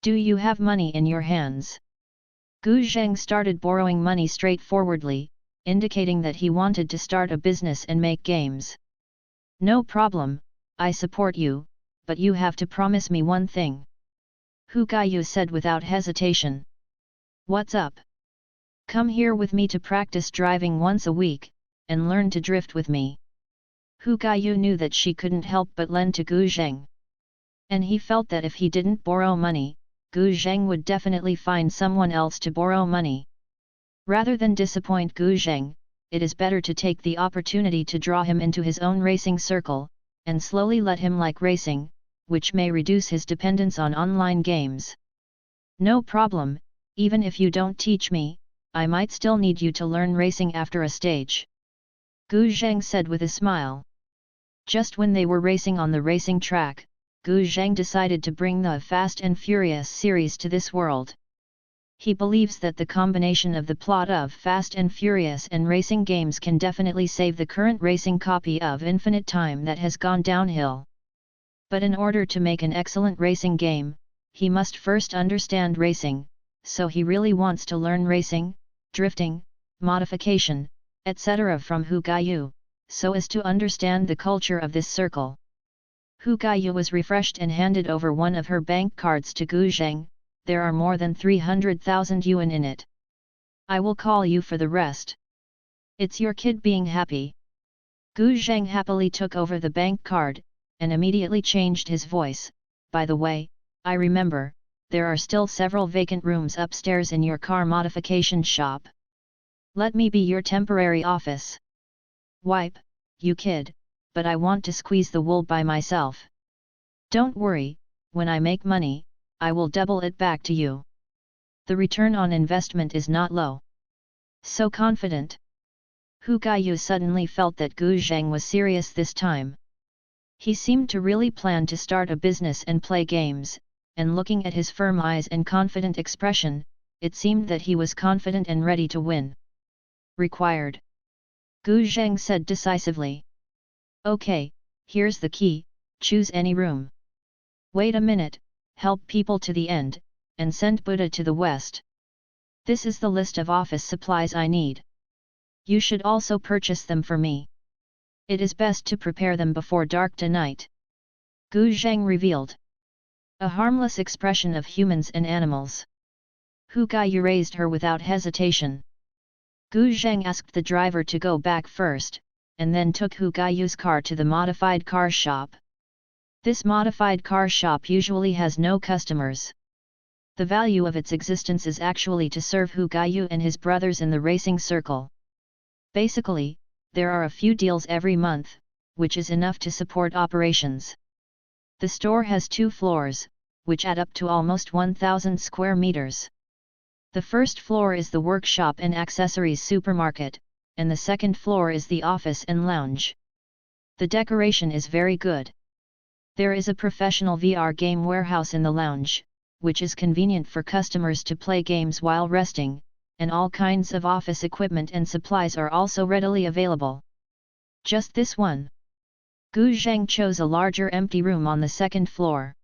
Do you have money in your hands?" Gu Zheng started borrowing money straightforwardly, indicating that he wanted to start a business and make games. "No problem, I support you, but you have to promise me one thing," Hu Gaiyu said without hesitation. "What's up?" "Come here with me to practice driving once a week, and learn to drift with me." Hu Gaiyu knew that she couldn't help but lend to Gu Zheng. And he felt that if he didn't borrow money, Gu Zheng would definitely find someone else to borrow money. Rather than disappoint Gu Zheng, it is better to take the opportunity to draw him into his own racing circle, and slowly let him like racing, which may reduce his dependence on online games. "No problem, even if you don't teach me, I might still need you to learn racing after a stage," Gu Zheng said with a smile. Just when they were racing on the racing track, Gu Zheng decided to bring the Fast and Furious series to this world. He believes that the combination of the plot of Fast and Furious and racing games can definitely save the current racing copy of Infinite Time that has gone downhill. But in order to make an excellent racing game, he must first understand racing, so he really wants to learn racing, drifting, modification, etc. from Hu Gaiyu, so as to understand the culture of this circle. Hu Gaiyu was refreshed and handed over one of her bank cards to Gu Zheng. "There are more than 300,000 yuan in it. I will call you for the rest. It's your kid being happy." Gu Zheng happily took over the bank card, and immediately changed his voice. "By the way, I remember, there are still several vacant rooms upstairs in your car modification shop. Let me be your temporary office." "Wipe, you kid, but I want to squeeze the wool by myself. Don't worry, when I make money, I will double it back to you. The return on investment is not low." So confident. Hu Gaiyu suddenly felt that Gu Zheng was serious this time. He seemed to really plan to start a business and play games, and looking at his firm eyes and confident expression, it seemed that he was confident and ready to win. "Required," Gu Zheng said decisively. "Okay, here's the key, choose any room. Wait a minute, help people to the end, and send Buddha to the west. This is the list of office supplies I need. You should also purchase them for me. It is best to prepare them before dark tonight," Gu Zheng revealed. A harmless expression of humans and animals. Hu Gaiyu raised her without hesitation. Gu Zheng asked the driver to go back first, and then took Hu Gaiyu's car to the modified car shop. This modified car shop usually has no customers. The value of its existence is actually to serve Hu Gaiyu and his brothers in the racing circle. Basically, there are a few deals every month, which is enough to support operations. The store has 2 floors, which add up to almost 1,000 square meters. The first floor is the workshop and accessories supermarket, and the second floor is the office and lounge. The decoration is very good. There is a professional VR game warehouse in the lounge, which is convenient for customers to play games while resting, and all kinds of office equipment and supplies are also readily available. Just this one. Gu Zheng chose a larger empty room on the second floor.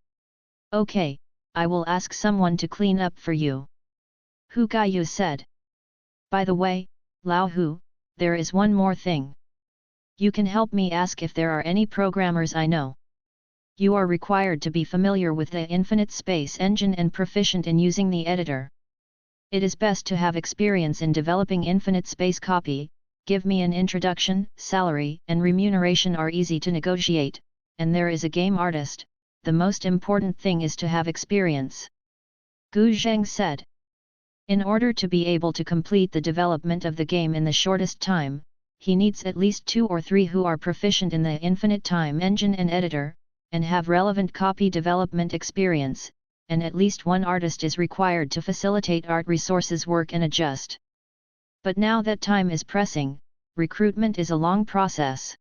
"Okay, I will ask someone to clean up for you," Hu Gaiyu said. "By the way, Lao Hu, there is one more thing. You can help me ask if there are any programmers I know. You are required to be familiar with the Infinite Space Engine and proficient in using the editor. It is best to have experience in developing Infinite Space Copy. Give me an introduction. Salary and remuneration are easy to negotiate, and there is a game artist. The most important thing is to have experience," Gu Zheng said. In order to be able to complete the development of the game in the shortest time, he needs at least 2 or 3 who are proficient in the Infinite Time engine and editor, and have relevant copy development experience, and at least 1 artist is required to facilitate art resources work and adjust. But now that time is pressing, recruitment is a long process.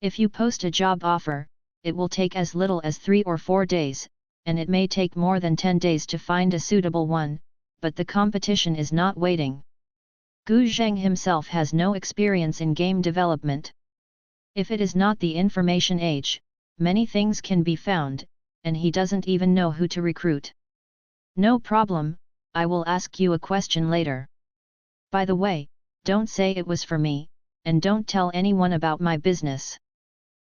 If you post a job offer, it will take as little as 3 or 4 days, and it may take more than 10 days to find a suitable one, but the competition is not waiting. Gu Zheng himself has no experience in game development. If it is not the information age, many things can be found, and he doesn't even know who to recruit. No problem, I will ask you a question later. By the way, don't say it was for me, and don't tell anyone about my business.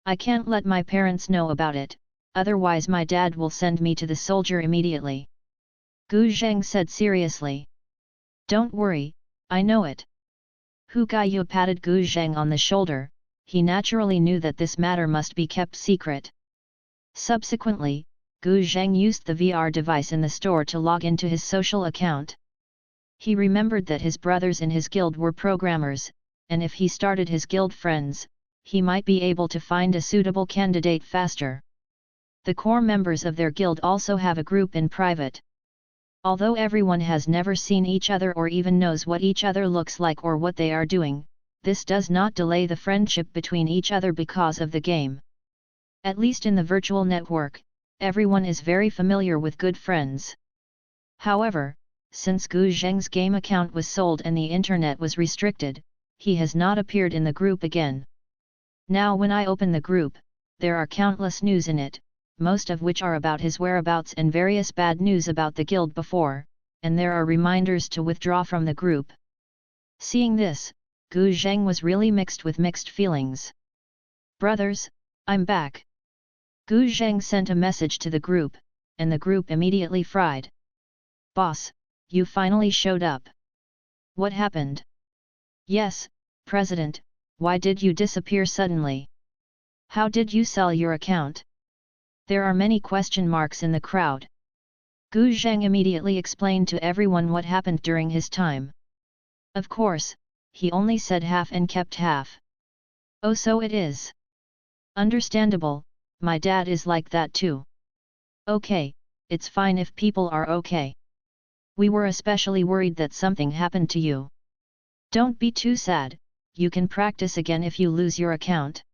I can't let my parents know about it, otherwise my dad will send me to the soldier immediately. Gu Zheng said seriously. Don't worry, I know it. Hu Gaiyu patted Gu Zheng on the shoulder, he naturally knew that this matter must be kept secret. Subsequently, Gu Zheng used the VR device in the store to log into his social account. He remembered that his brothers in his guild were programmers, and if he started his guild friends, he might be able to find a suitable candidate faster. The core members of their guild also have a group in private. Although everyone has never seen each other or even knows what each other looks like or what they are doing, this does not delay the friendship between each other because of the game. At least in the virtual network, everyone is very familiar with good friends. However, since Gu Zheng's game account was sold and the internet was restricted, he has not appeared in the group again. Now when I open the group, there are countless news in it, most of which are about his whereabouts and various bad news about the guild before, and there are reminders to withdraw from the group. Seeing this, Gu Zheng was really mixed with mixed feelings. Brothers, I'm back. Gu Zheng sent a message to the group, and the group immediately fried. Boss, you finally showed up. What happened? Yes, President, why did you disappear suddenly? How did you sell your account? There are many question marks in the crowd. Gu Zheng immediately explained to everyone what happened during his time. Of course, he only said half and kept half. Oh, so it is. Understandable, my dad is like that too. Okay, it's fine if people are okay. We were especially worried that something happened to you. Don't be too sad, you can practice again if you lose your account.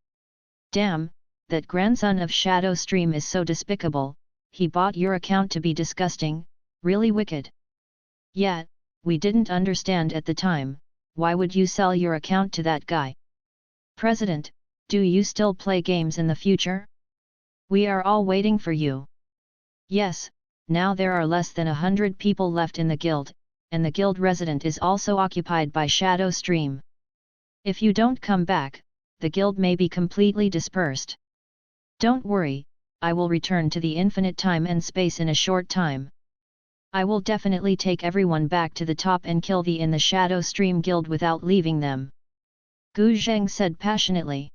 Damn, that grandson of Shadow Stream is so despicable, he bought your account to be disgusting, really wicked. Yeah, we didn't understand at the time, why would you sell your account to that guy? President, do you still play games in the future? We are all waiting for you. Yes, now there are less than 100 people left in the guild, and the guild resident is also occupied by Shadow Stream. If you don't come back, the guild may be completely dispersed. Don't worry, I will return to the infinite time and space in a short time. I will definitely take everyone back to the top and kill thee in the Shadow Stream guild without leaving them. Gu Zheng said passionately.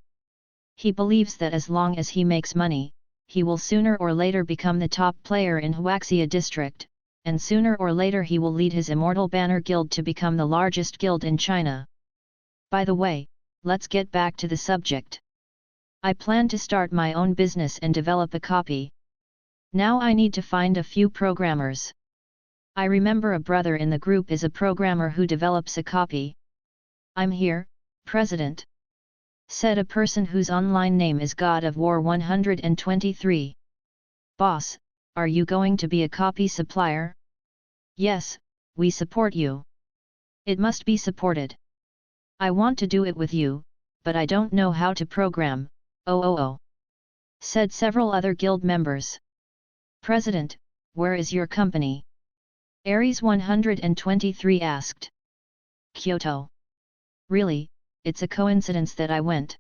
He believes that as long as he makes money, he will sooner or later become the top player in Huaxia district, and sooner or later he will lead his Immortal Banner Guild to become the largest guild in China. By the way, let's get back to the subject. I plan to start my own business and develop a copy. Now I need to find a few programmers. I remember a brother in the group is a programmer who develops a copy. I'm here, President. Said a person whose online name is God of War 123. Boss, are you going to be a copy supplier? Yes, we support you. It must be supported. I want to do it with you, but I don't know how to program, said several other guild members. President, where is your company? Ares 123 asked. Kyoto. Really, it's a coincidence that I went.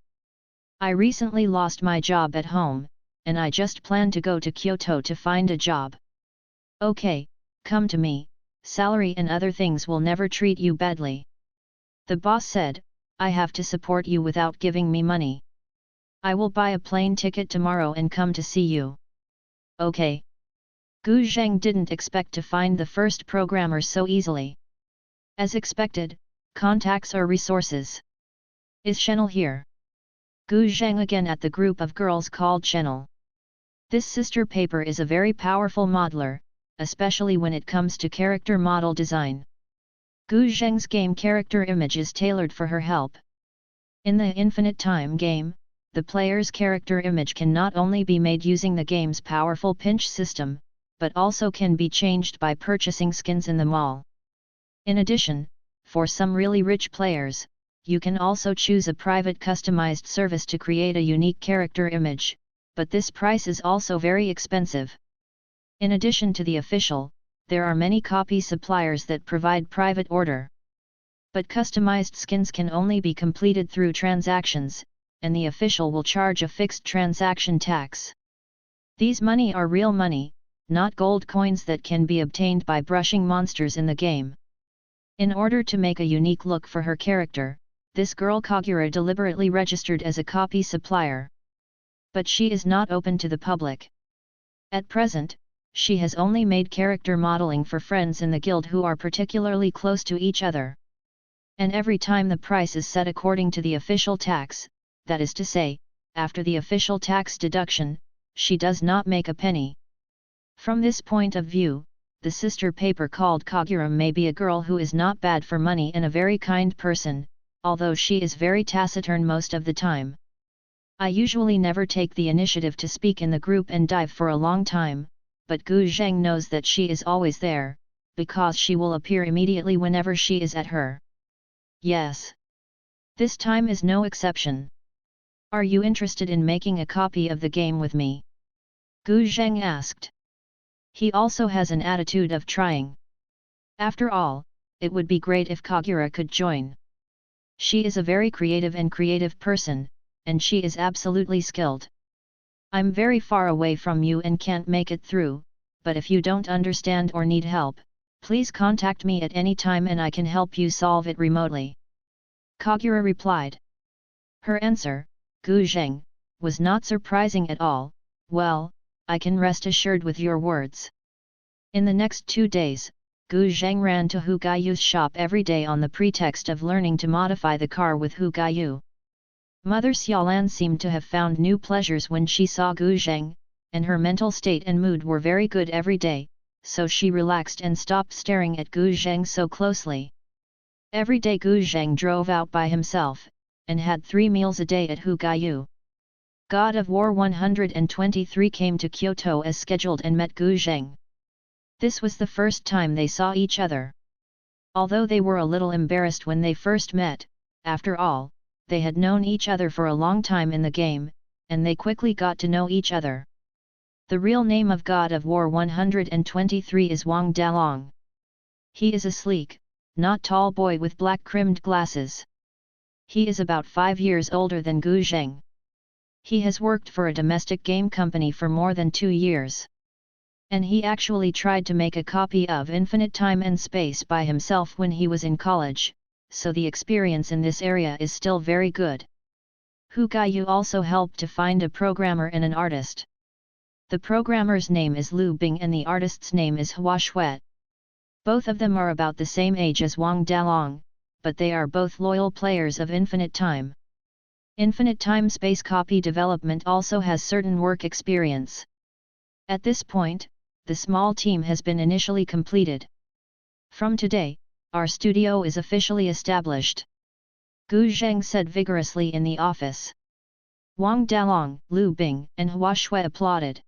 I recently lost my job at home, and I just plan to go to Kyoto to find a job. Okay, come to me, salary and other things will never treat you badly. The boss said, I have to support you without giving me money. I will buy a plane ticket tomorrow and come to see you. Okay. Gu Zheng didn't expect to find the first programmer so easily. As expected, contacts are resources. Is Chenil here? Gu Zheng again at the group of girls called Chenil. This sister paper is a very powerful modeler, especially when it comes to character model design. Gu Zheng's game character image is tailored for her help. In the Infinite Time game, the player's character image can not only be made using the game's powerful pinch system, but also can be changed by purchasing skins in the mall. In addition, for some really rich players, you can also choose a private customized service to create a unique character image, but this price is also very expensive. In addition to the official, there are many copy suppliers that provide private order. But customized skins can only be completed through transactions, and the official will charge a fixed transaction tax. These money are real money, not gold coins that can be obtained by brushing monsters in the game. In order to make a unique look for her character, this girl Kagura deliberately registered as a copy supplier. But she is not open to the public. At present, she has only made character modeling for friends in the guild who are particularly close to each other. And every time the price is set according to the official tax, that is to say, after the official tax deduction, she does not make a penny. From this point of view, the sister paper called Kagura may be a girl who is not bad for money and a very kind person, although she is very taciturn most of the time. I usually never take the initiative to speak in the group and dive for a long time, but Gu Zheng knows that she is always there, because she will appear immediately whenever she is at her. Yes. This time is no exception. Are you interested in making a copy of the game with me? Gu Zheng asked. He also has an attitude of trying. After all, it would be great if Kagura could join. She is a very creative person, and she is absolutely skilled. I'm very far away from you and can't make it through, but if you don't understand or need help, please contact me at any time and I can help you solve it remotely. Kagura replied. Her answer, Gu Zheng, was not surprising at all. Well, I can rest assured with your words. In the next 2 days, Gu Zheng ran to Hu Gaiyu's shop every day on the pretext of learning to modify the car with Hu Gaiyu. Mother Xiaolan seemed to have found new pleasures when she saw Gu Zheng, and her mental state and mood were very good every day, so she relaxed and stopped staring at Gu Zheng so closely. Every day Gu Zheng drove out by himself, and had 3 meals a day at Hu Gaiyu. God of War 123 came to Kyoto as scheduled and met Gu Zheng. This was the first time they saw each other. Although they were a little embarrassed when they first met, after all, they had known each other for a long time in the game, and they quickly got to know each other. The real name of God of War 123 is Wang Dalong. He is a sleek, not tall boy with black-rimmed glasses. He is about 5 years older than Gu Zheng. He has worked for a domestic game company for more than 2 years. And he actually tried to make a copy of Infinite Time and Space by himself when he was in college, so the experience in this area is still very good. Hu Gaiyu also helped to find a programmer and an artist. The programmer's name is Lu Bing and the artist's name is Hua Shuet. Both of them are about the same age as Wang Dalong, but they are both loyal players of Infinite Time. Infinite Time Space copy development also has certain work experience. At this point, the small team has been initially completed. From today, our studio is officially established. Gu Zheng said vigorously in the office. Wang Dalong, Lu Bing, and Hua Shui applauded.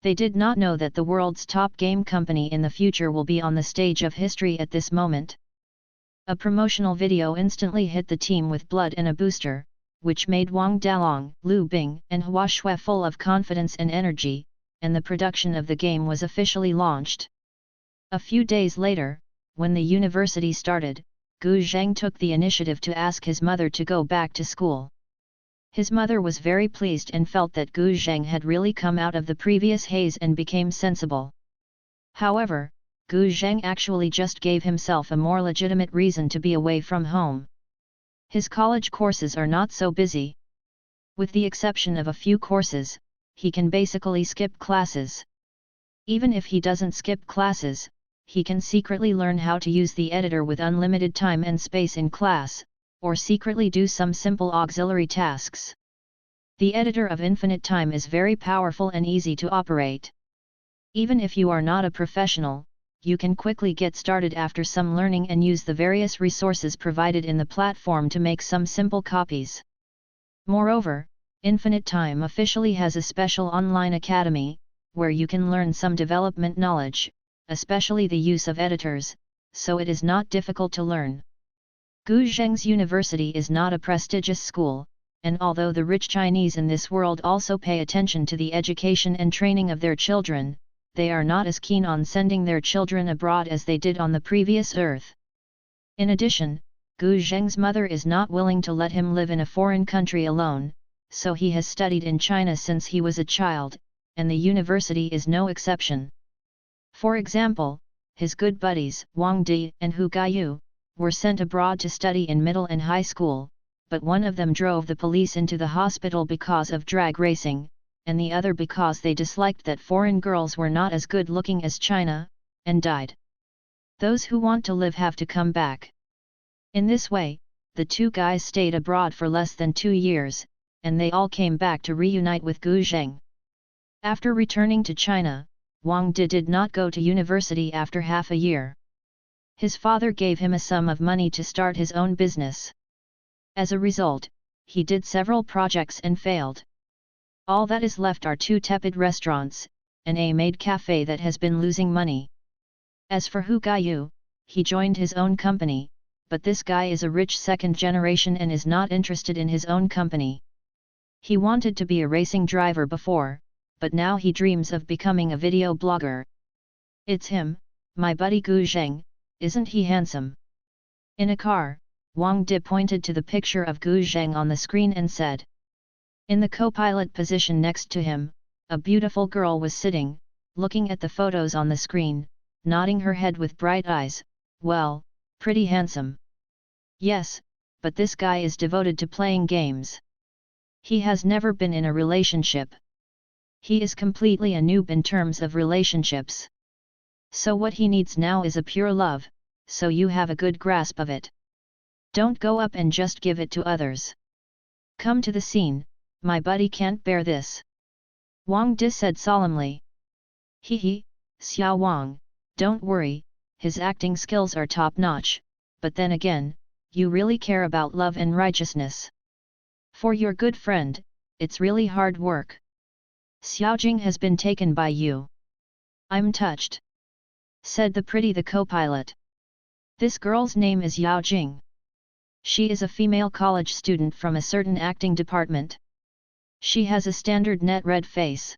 They did not know that the world's top game company in the future will be on the stage of history at this moment. A promotional video instantly hit the team with blood and a booster, which made Wang Dalong, Lu Bing, and Hua Shui full of confidence and energy, and the production of the game was officially launched. A few days later, when the university started, Gu Zheng took the initiative to ask his mother to go back to school. His mother was very pleased and felt that Gu Zheng had really come out of the previous haze and became sensible. However, Gu Zheng actually just gave himself a more legitimate reason to be away from home. His college courses are not so busy. With the exception of a few courses, he can basically skip classes. Even if he doesn't skip classes, he can secretly learn how to use the editor with unlimited time and space in class, or secretly do some simple auxiliary tasks. The editor of infinite time is very powerful and easy to operate. Even if you are not a professional, you can quickly get started after some learning and use the various resources provided in the platform to make some simple copies. Moreover, Infinite Time officially has a special online academy, where you can learn some development knowledge, especially the use of editors, so it is not difficult to learn. Gu Zheng's university is not a prestigious school, and although the rich Chinese in this world also pay attention to the education and training of their children, they are not as keen on sending their children abroad as they did on the previous earth. In addition, Gu Zheng's mother is not willing to let him live in a foreign country alone, so he has studied in China since he was a child, and the university is no exception. For example, his good buddies, Wang Di and Hu Gaiyu, were sent abroad to study in middle and high school, but one of them drove the police into the hospital because of drag racing, and the other because they disliked that foreign girls were not as good looking as China, and died. Those who want to live have to come back. In this way, the two guys stayed abroad for less than 2 years, and they all came back to reunite with Gu Zheng. After returning to China, Wang Di did not go to university after half a year. His father gave him a sum of money to start his own business. As a result, he did several projects and failed. All that is left are 2 tepid restaurants, and a maid cafe that has been losing money. As for Hu Gaiyu, he joined his own company, but this guy is a rich second generation and is not interested in his own company. He wanted to be a racing driver before, but now he dreams of becoming a video blogger. It's him, my buddy Gu Zheng, isn't he handsome? In a car, Wang Di pointed to the picture of Gu Zheng on the screen and said. In the co-pilot position next to him, a beautiful girl was sitting, looking at the photos on the screen, nodding her head with bright eyes. Well, pretty handsome. Yes, but this guy is devoted to playing games. He has never been in a relationship. He is completely a noob in terms of relationships. So what he needs now is a pure love, so you have a good grasp of it. Don't go up and just give it to others. Come to the scene, my buddy can't bear this. Wang Di said solemnly. Hee, Xiao Wang, don't worry, his acting skills are top-notch, but then again, you really care about love and righteousness. For your good friend, it's really hard work. Xiaojing has been taken by you. I'm touched. Said the co-pilot. This girl's name is Yao Jing. She is a female college student from a certain acting department. She has a standard net red face.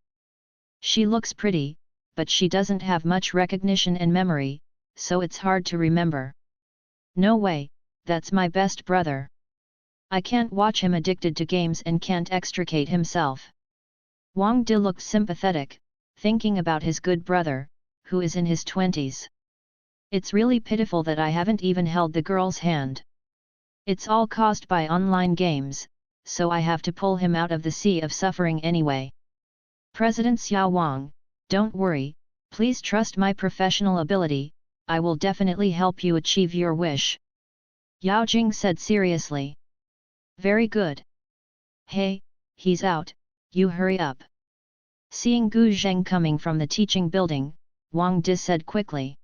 She looks pretty, but she doesn't have much recognition and memory, so it's hard to remember. No way, that's my best brother. I can't watch him addicted to games and can't extricate himself. Wang Di looked sympathetic, thinking about his good brother, who is in his 20s. It's really pitiful that I haven't even held the girl's hand. It's all caused by online games, so I have to pull him out of the sea of suffering anyway. President Xiao Wang, don't worry, please trust my professional ability, I will definitely help you achieve your wish. Yao Jing said seriously. Very good. Hey, he's out, you hurry up. Seeing Gu Zheng coming from the teaching building, Wang Di said quickly.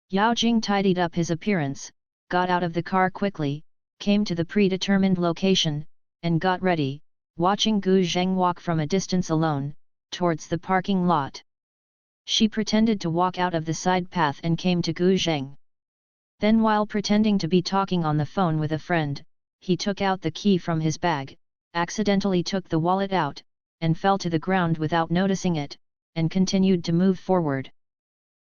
Yao Jing tidied up his appearance, got out of the car quickly, came to the predetermined location, and got ready, watching Gu Zheng walk from a distance alone, towards the parking lot. She pretended to walk out of the side path and came to Gu Zheng. Then while pretending to be talking on the phone with a friend, he took out the key from his bag, accidentally took the wallet out, and fell to the ground without noticing it, and continued to move forward.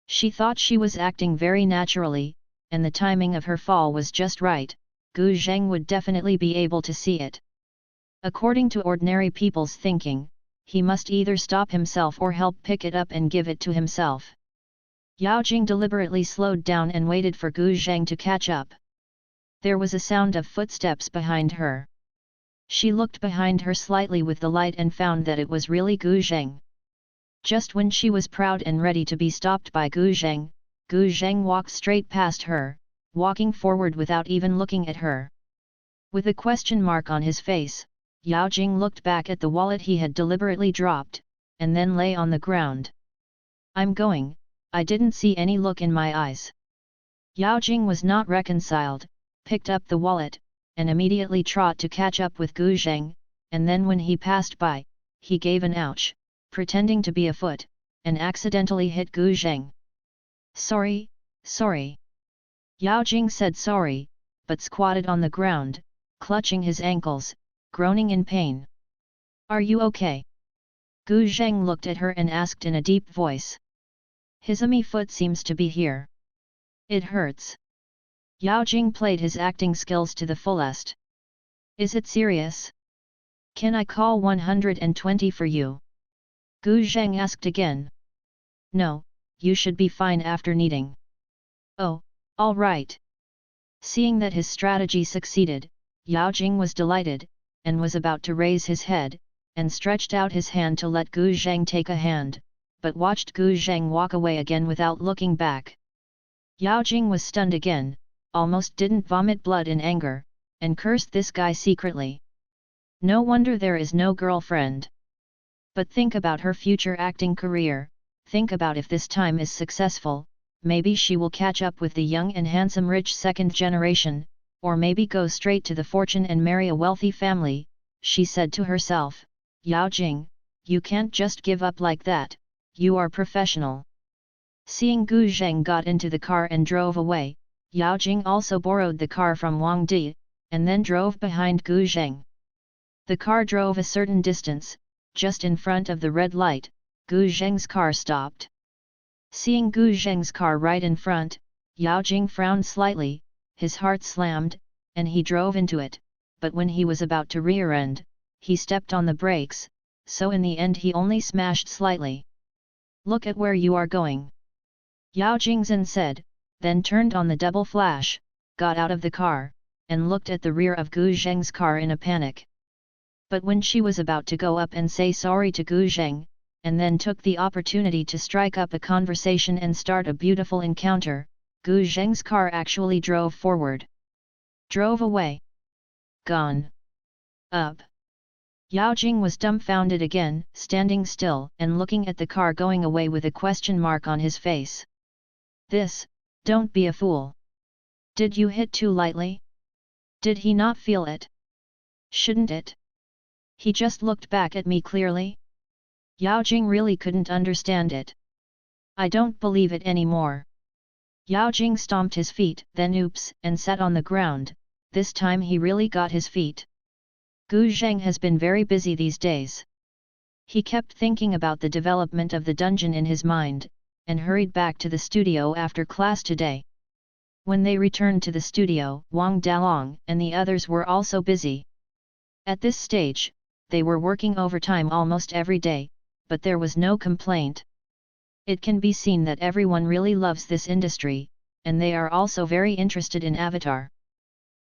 She thought she was acting very naturally, and the timing of her fall was just right, Gu Zheng would definitely be able to see it. According to ordinary people's thinking, he must either stop himself or help pick it up and give it to himself. Yao Jing deliberately slowed down and waited for Gu Zheng to catch up. There was a sound of footsteps behind her. She looked behind her slightly with the light and found that it was really Gu Zheng. Just when she was proud and ready to be stopped by Gu Zheng walked straight past her, walking forward without even looking at her. With a question mark on his face, Yao Jing looked back at the wallet he had deliberately dropped, and then lay on the ground. I'm going, I didn't see any look in my eyes. Yao Jing was not reconciled, picked up the wallet, and immediately trot to catch up with Gu Zheng, and then when he passed by, he gave an ouch, pretending to be a foot, and accidentally hit Gu Zheng. Sorry, sorry. Yao Jing said sorry, but squatted on the ground, clutching his ankles, groaning in pain. Are you okay? Gu Zheng looked at her and asked in a deep voice. His foot seems to be here. It hurts. Yao Jing played his acting skills to the fullest. Is it serious? Can I call 120 for you? Gu Zheng asked again. No, you should be fine after kneading. Oh, all right. Seeing that his strategy succeeded, Yao Jing was delighted, and was about to raise his head, and stretched out his hand to let Gu Zheng take a hand, but watched Gu Zheng walk away again without looking back. Yao Jing was stunned again, almost didn't vomit blood in anger, and cursed this guy secretly. No wonder there is no girlfriend. But think about her future acting career, think about if this time is successful, maybe she will catch up with the young and handsome rich second generation, or maybe go straight to the fortune and marry a wealthy family, she said to herself. Yao Jing, you can't just give up like that, you are professional. Seeing Gu Zheng got into the car and drove away, Yao Jing also borrowed the car from Wang Di, and then drove behind Gu Zheng. The car drove a certain distance, just in front of the red light, Gu Zheng's car stopped. Seeing Gu Zheng's car right in front, Yao Jing frowned slightly, his heart slammed, and he drove into it, but when he was about to rear-end, he stepped on the brakes, so in the end he only smashed slightly. Look at where you are going. Yao Jingzhen said, then turned on the double flash, got out of the car, and looked at the rear of Gu Zheng's car in a panic. But when she was about to go up and say sorry to Gu Zheng, and then took the opportunity to strike up a conversation and start a beautiful encounter, Gu Zheng's car actually drove forward. Drove away. Gone. Up. Yao Jing was dumbfounded again, standing still and looking at the car going away with a question mark on his face. This, don't be a fool. Did you hit too lightly? Did he not feel it? Shouldn't it? He just looked back at me clearly? Yao Jing really couldn't understand it. I don't believe it anymore. Yao Jing stomped his feet, then oops, and sat on the ground. This time he really got his feet. Gu Zheng has been very busy these days. He kept thinking about the development of the dungeon in his mind, and hurried back to the studio after class today. When they returned to the studio, Wang Dalong and the others were also busy. At this stage, they were working overtime almost every day, but there was no complaint. It can be seen that everyone really loves this industry, and they are also very interested in Avatar.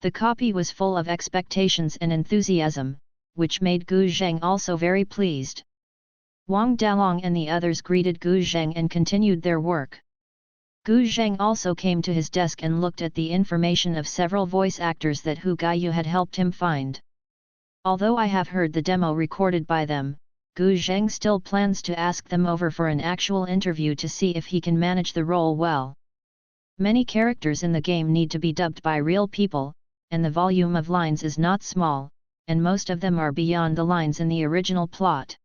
The copy was full of expectations and enthusiasm, which made Gu Zheng also very pleased. Wang Dalong and the others greeted Gu Zheng and continued their work. Gu Zheng also came to his desk and looked at the information of several voice actors that Hu Gaiyu had helped him find. Although I have heard the demo recorded by them, Gu Zheng still plans to ask them over for an actual interview to see if he can manage the role well. Many characters in the game need to be dubbed by real people, and the volume of lines is not small, and most of them are beyond the lines in the original plot.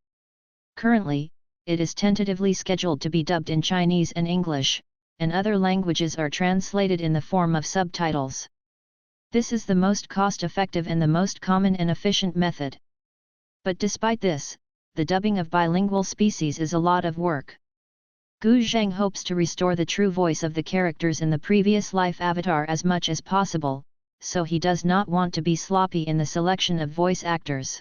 Currently, it is tentatively scheduled to be dubbed in Chinese and English, and other languages are translated in the form of subtitles. This is the most cost-effective and the most common and efficient method. But despite this, the dubbing of bilingual species is a lot of work. Gu Zheng hopes to restore the true voice of the characters in the previous life avatar as much as possible, so he does not want to be sloppy in the selection of voice actors.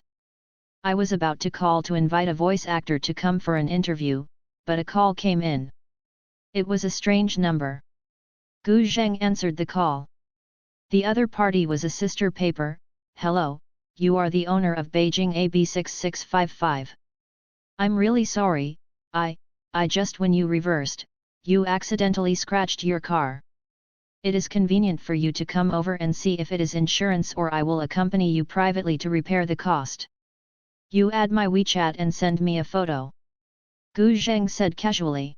I was about to call to invite a voice actor to come for an interview, but a call came in. It was a strange number. Gu Zheng answered the call. The other party was a sister paper. Hello, you are the owner of Beijing AB6655. I'm really sorry, I just when you reversed, you accidentally scratched your car. It is convenient for you to come over and see if it is insurance, or I will accompany you privately to repair the cost. You add my WeChat and send me a photo. Gu Zheng said casually.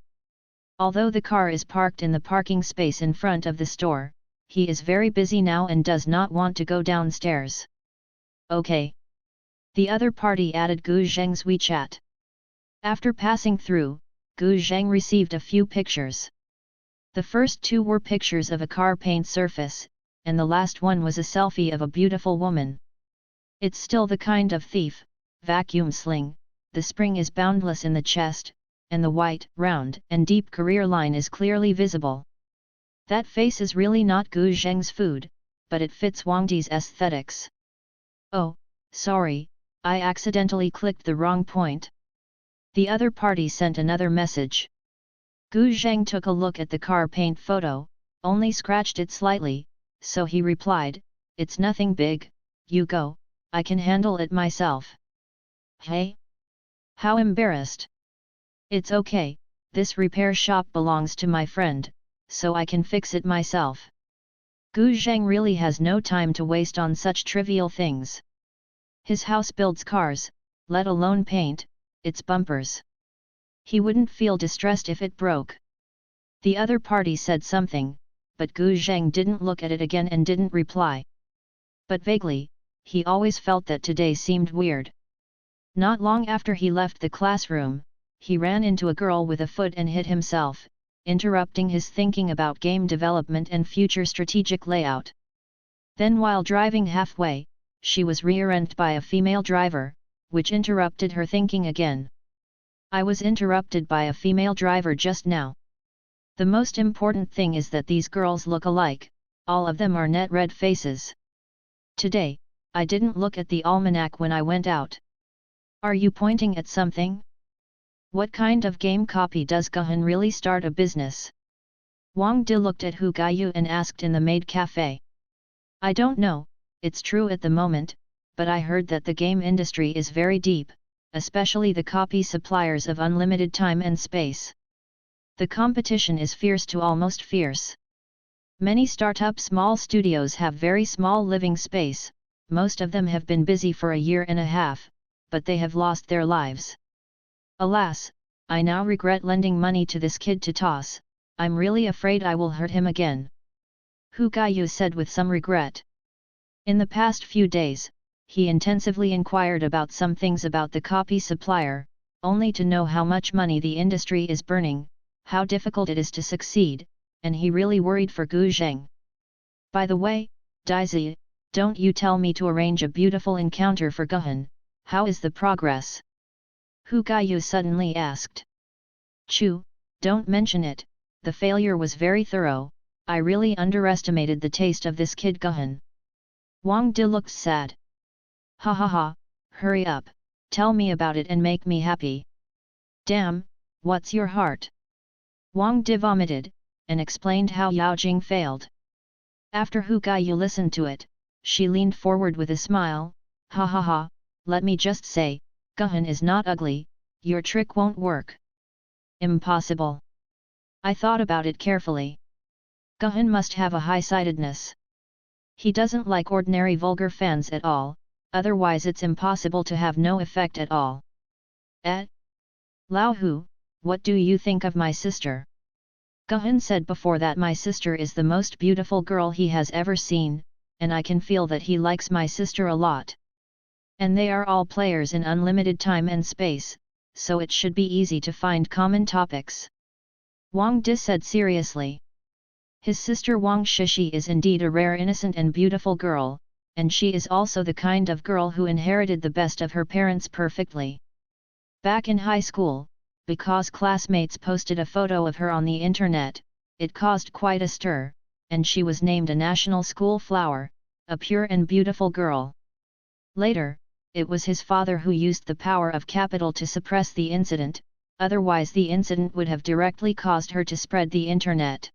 Although the car is parked in the parking space in front of the store, he is very busy now and does not want to go downstairs. Okay. The other party added Gu Zheng's WeChat. After passing through, Gu Zheng received a few pictures. The first two were pictures of a car paint surface, and the last one was a selfie of a beautiful woman. It's still the kind of thief, vacuum sling, the spring is boundless in the chest, and the white, round and deep career line is clearly visible. That face is really not Gu Zheng's food, but it fits Wang Di's aesthetics. Oh, sorry, I accidentally clicked the wrong point. The other party sent another message. Gu Zheng took a look at the car paint photo, only scratched it slightly, so he replied, "It's nothing big, you go, I can handle it myself." Hey? How embarrassed! It's okay, this repair shop belongs to my friend, so I can fix it myself. Gu Zheng really has no time to waste on such trivial things. His house builds cars, let alone paint its bumpers. He wouldn't feel distressed if it broke. The other party said something, but Gu Zheng didn't look at it again and didn't reply. But vaguely, he always felt that today seemed weird. Not long after he left the classroom, he ran into a girl with a foot and hit himself, interrupting his thinking about game development and future strategic layout. Then while driving halfway, she was rear-ended by a female driver, which interrupted her thinking again. I was interrupted by a female driver just now. The most important thing is that these girls look alike, all of them are net red faces. Today, I didn't look at the almanac when I went out. Are you pointing at something? What kind of game copy does Guhan really start a business? Wang Di looked at Hu Gaiyu and asked in the maid cafe. I don't know, it's true at the moment, but I heard that the game industry is very deep, especially the copy suppliers of unlimited time and space. The competition is fierce to almost fierce. Many startup small studios have very small living space, most of them have been busy for a year and a half, but they have lost their lives. Alas, I now regret lending money to this kid to toss, I'm really afraid I will hurt him again. Hu Gaiyu said with some regret. In the past few days, he intensively inquired about some things about the copy supplier, only to know how much money the industry is burning, how difficult it is to succeed, and he really worried for Gu Zheng. By the way, Daizi, don't you tell me to arrange a beautiful encounter for Guhan, how is the progress? Hu Gaiyu suddenly asked. Chu, don't mention it, the failure was very thorough, I really underestimated the taste of this kid Guhan. Wang Di looked sad. Ha ha ha, hurry up, tell me about it and make me happy. Damn, what's your heart? Wang Di vomited, and explained how Yao Jing failed. After Hu Gaiyu listened to it, she leaned forward with a smile, ha ha ha, let me just say, Guhan is not ugly, your trick won't work. Impossible. I thought about it carefully. Guhan must have a high-sightedness. He doesn't like ordinary vulgar fans at all, otherwise it's impossible to have no effect at all. Lao Hu, what do you think of my sister? Guhan said before that my sister is the most beautiful girl he has ever seen, and I can feel that he likes my sister a lot. And they are all players in unlimited time and space, so it should be easy to find common topics. Wang Di said seriously. His sister Wang Shishi is indeed a rare innocent and beautiful girl, and she is also the kind of girl who inherited the best of her parents perfectly. Back in high school, because classmates posted a photo of her on the internet, it caused quite a stir, and she was named a national school flower, a pure and beautiful girl. Later, it was his father who used the power of capital to suppress the incident, otherwise the incident would have directly caused her to spread the internet.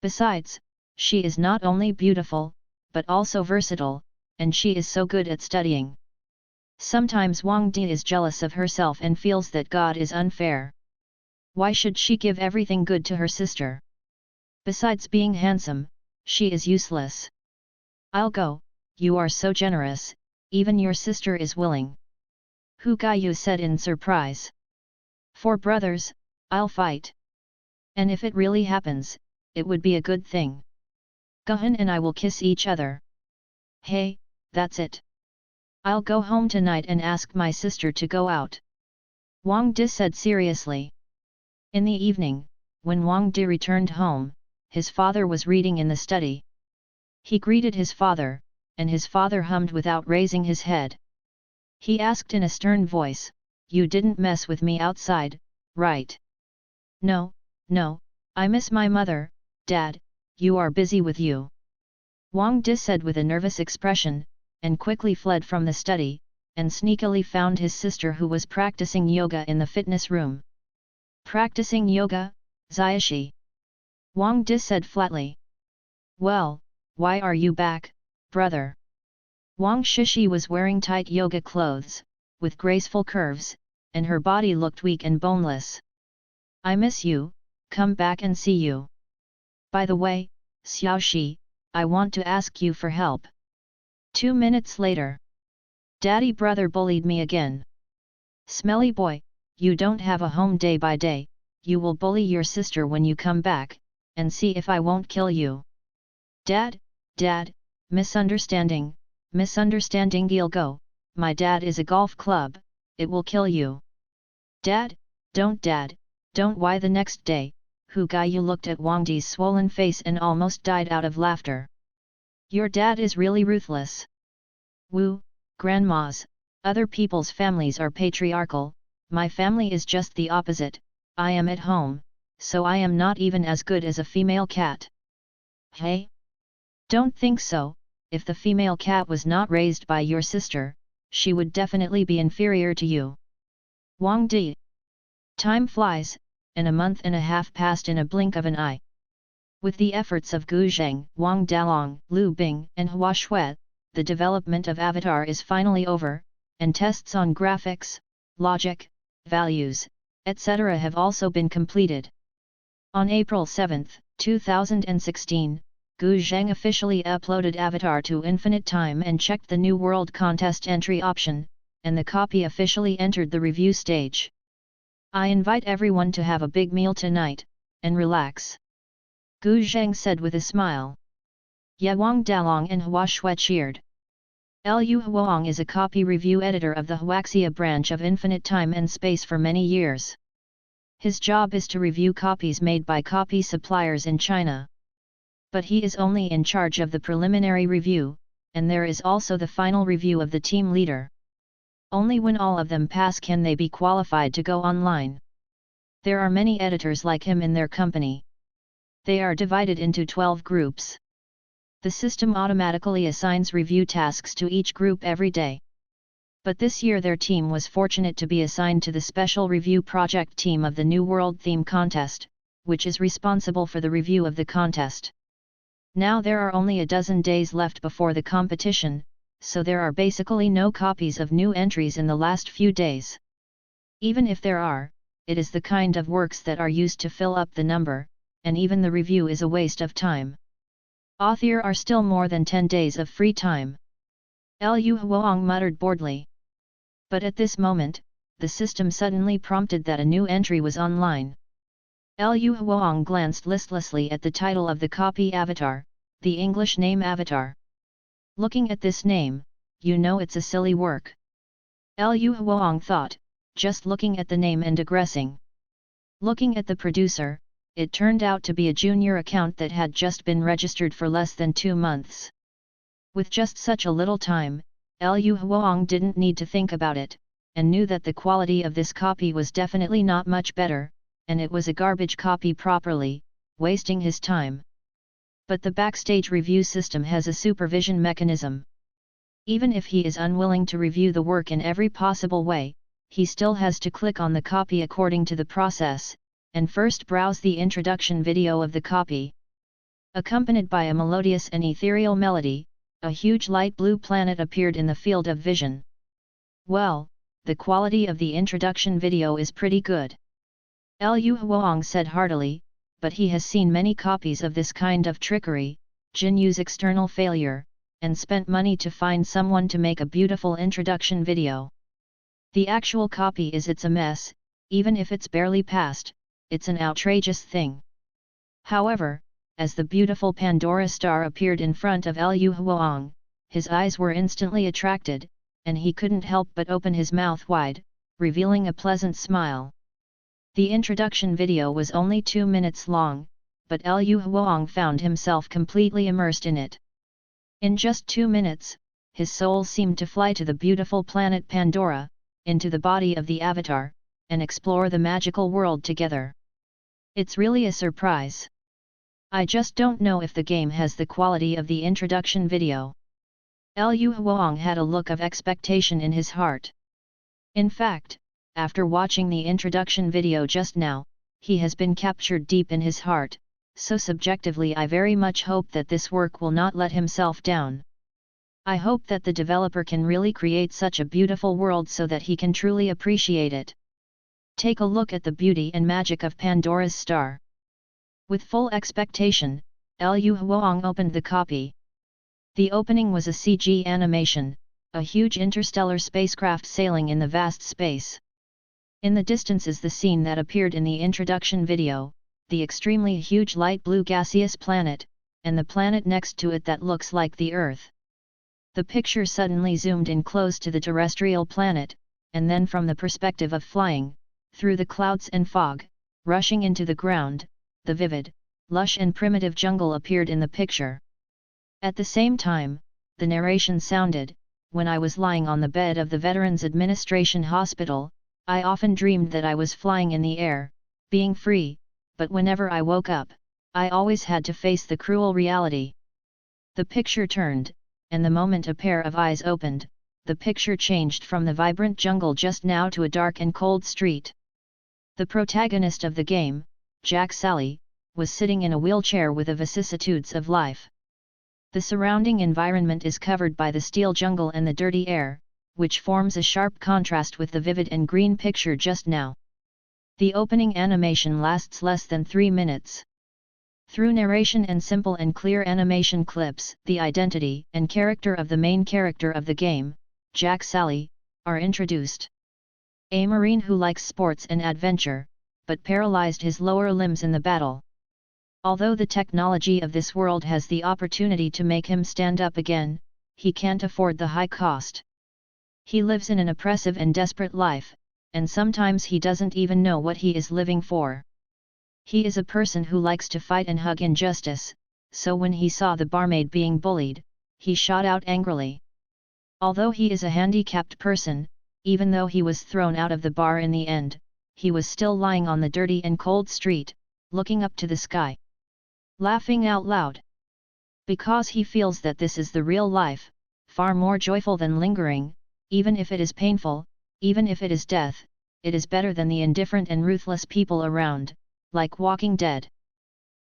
Besides, she is not only beautiful, but also versatile, and she is so good at studying. Sometimes Wang Di is jealous of herself and feels that God is unfair. Why should she give everything good to her sister? Besides being handsome, She is useless. I'll go, you are so generous, even your sister is willing. Hu Gaiyu said in surprise. 4 brothers, I'll fight. And if it really happens, it would be a good thing. Guhan and I will kiss each other. Hey, that's it. I'll go home tonight and ask my sister to go out. Wang Di said seriously. In the evening, when Wang Di returned home, his father was reading in the study. He greeted his father, and his father hummed without raising his head. He asked in a stern voice, "You didn't mess with me outside, right?" No, I miss my mother, Dad, you are busy with you." Wang Di said with a nervous expression, and quickly fled from the study, and sneakily found his sister who was practicing yoga in the fitness room. "Practicing yoga, Xiaoshi?" Wang Di said flatly. "Well, why are you back, brother?" Wang Shishi was wearing tight yoga clothes, with graceful curves, and her body looked weak and boneless. "I miss you, come back and see you. By the way, Xiaoshi, I want to ask you for help." 2 minutes later. "Daddy brother bullied me again." "Smelly boy, you don't have a home day by day, you will bully your sister when you come back, and see if I won't kill you." Dad, misunderstanding, Gilgo, my dad is a golf club, it will kill you. Dad, don't. Why the next day, Hu Gaiyu looked at Wang Di's swollen face and almost died out of laughter. "Your dad is really ruthless." "Woo, grandmas, other people's families are patriarchal, my family is just the opposite, I am at home, so I am not even as good as a female cat." "Hey? Don't think so, if the female cat was not raised by your sister, she would definitely be inferior to you." Wang Di. Time flies, and a month and a half passed in a blink of an eye. With the efforts of Gu Zheng, Wang Dalong, Lu Bing, and Hua Shui, the development of Avatar is finally over, and tests on graphics, logic, values, etc. have also been completed. On April 7, 2016, Gu Zheng officially uploaded Avatar to Infinite Time and checked the New World Contest entry option, and the copy officially entered the review stage. "I invite everyone to have a big meal tonight, and relax," Gu Zheng said with a smile. Wang Dalong and Hua Shui cheered. Lu Huang is a copy review editor of the Huaxia branch of Infinite Time and Space for many years. His job is to review copies made by copy suppliers in China. But he is only in charge of the preliminary review, and there is also the final review of the team leader. Only when all of them pass can they be qualified to go online. There are many editors like him in their company. They are divided into 12 groups. The system automatically assigns review tasks to each group every day. But this year their team was fortunate to be assigned to the special review project team of the New World Theme Contest, which is responsible for the review of the contest. Now there are only a dozen days left before the competition, so there are basically no copies of new entries in the last few days. Even if there are, it is the kind of works that are used to fill up the number, and even the review is a waste of time. There are still more than 10 days of free time. Lu Huang muttered boredly. But at this moment, the system suddenly prompted that a new entry was online. Lu Huang glanced listlessly at the title of the copy Avatar, the English name Avatar. Looking at this name, you know it's a silly work. Lu Huang thought, just looking at the name and digressing. Looking at the producer, it turned out to be a junior account that had just been registered for less than 2 months. With just such a little time, Lu Huang didn't need to think about it, and knew that the quality of this copy was definitely not much better, and it was a garbage copy properly, wasting his time. But the backstage review system has a supervision mechanism. Even if he is unwilling to review the work in every possible way, he still has to click on the copy according to the process, and first browse the introduction video of the copy. Accompanied by a melodious and ethereal melody, a huge light blue planet appeared in the field of vision. Well, the quality of the introduction video is pretty good. Lu Huang said heartily, but he has seen many copies of this kind of trickery, Jinyu's external failure, and spent money to find someone to make a beautiful introduction video. The actual copy it's a mess, even if it's barely passed, it's an outrageous thing. However, as the beautiful Pandora star appeared in front of Liu Huang, his eyes were instantly attracted, and he couldn't help but open his mouth wide, revealing a pleasant smile. The introduction video was only 2 minutes long, but Liu Huang found himself completely immersed in it. In just 2 minutes, his soul seemed to fly to the beautiful planet Pandora, into the body of the avatar, and explore the magical world together. It's really a surprise. I just don't know if the game has the quality of the introduction video. Liu Huang had a look of expectation in his heart. In fact, after watching the introduction video just now, he has been captured deep in his heart, so subjectively I very much hope that this work will not let himself down. I hope that the developer can really create such a beautiful world so that he can truly appreciate it. Take a look at the beauty and magic of Pandora's star. With full expectation, Liu Huang opened the copy. The opening was a CG animation, a huge interstellar spacecraft sailing in the vast space. In the distance is the scene that appeared in the introduction video, the extremely huge light blue gaseous planet, and the planet next to it that looks like the Earth. The picture suddenly zoomed in close to the terrestrial planet, and then from the perspective of flying, through the clouds and fog, rushing into the ground, the vivid, lush and primitive jungle appeared in the picture. At the same time, the narration sounded, when I was lying on the bed of the Veterans Administration Hospital, I often dreamed that I was flying in the air, being free, but whenever I woke up, I always had to face the cruel reality. The picture turned, and the moment a pair of eyes opened, the picture changed from the vibrant jungle just now to a dark and cold street. The protagonist of the game, Jack Sally, was sitting in a wheelchair with the vicissitudes of life. The surrounding environment is covered by the steel jungle and the dirty air, which forms a sharp contrast with the vivid and green picture just now. The opening animation lasts less than 3 minutes. Through narration and simple and clear animation clips, the identity and character of the main character of the game, Jack Sally, are introduced. A Marine who likes sports and adventure, but paralyzed his lower limbs in the battle. Although the technology of this world has the opportunity to make him stand up again, he can't afford the high cost. He lives in an oppressive and desperate life, and sometimes he doesn't even know what he is living for. He is a person who likes to fight and hug injustice, so when he saw the barmaid being bullied, he shot out angrily. Although he is a handicapped person, even though he was thrown out of the bar in the end, he was still lying on the dirty and cold street, looking up to the sky, laughing out loud. Because he feels that this is the real life, far more joyful than lingering, even if it is painful, even if it is death, it is better than the indifferent and ruthless people around, like Walking Dead.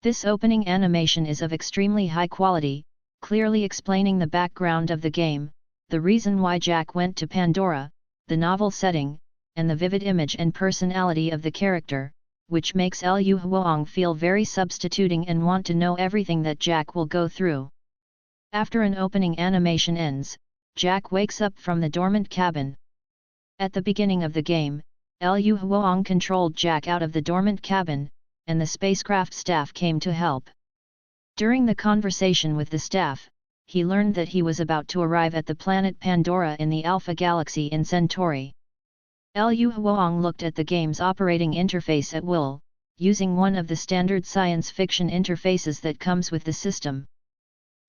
This opening animation is of extremely high quality, clearly explaining the background of the game, the reason why Jack went to Pandora, the novel setting, and the vivid image and personality of the character, which makes Liu Huang feel very substituting and want to know everything that Jack will go through. After an opening animation ends, Jack wakes up from the dormant cabin. At the beginning of the game, Liu Huang controlled Jack out of the dormant cabin, and the spacecraft staff came to help. During the conversation with the staff, he learned that he was about to arrive at the planet Pandora in the Alpha Galaxy in Centauri. Liu Huang looked at the game's operating interface at will, using one of the standard science fiction interfaces that comes with the system.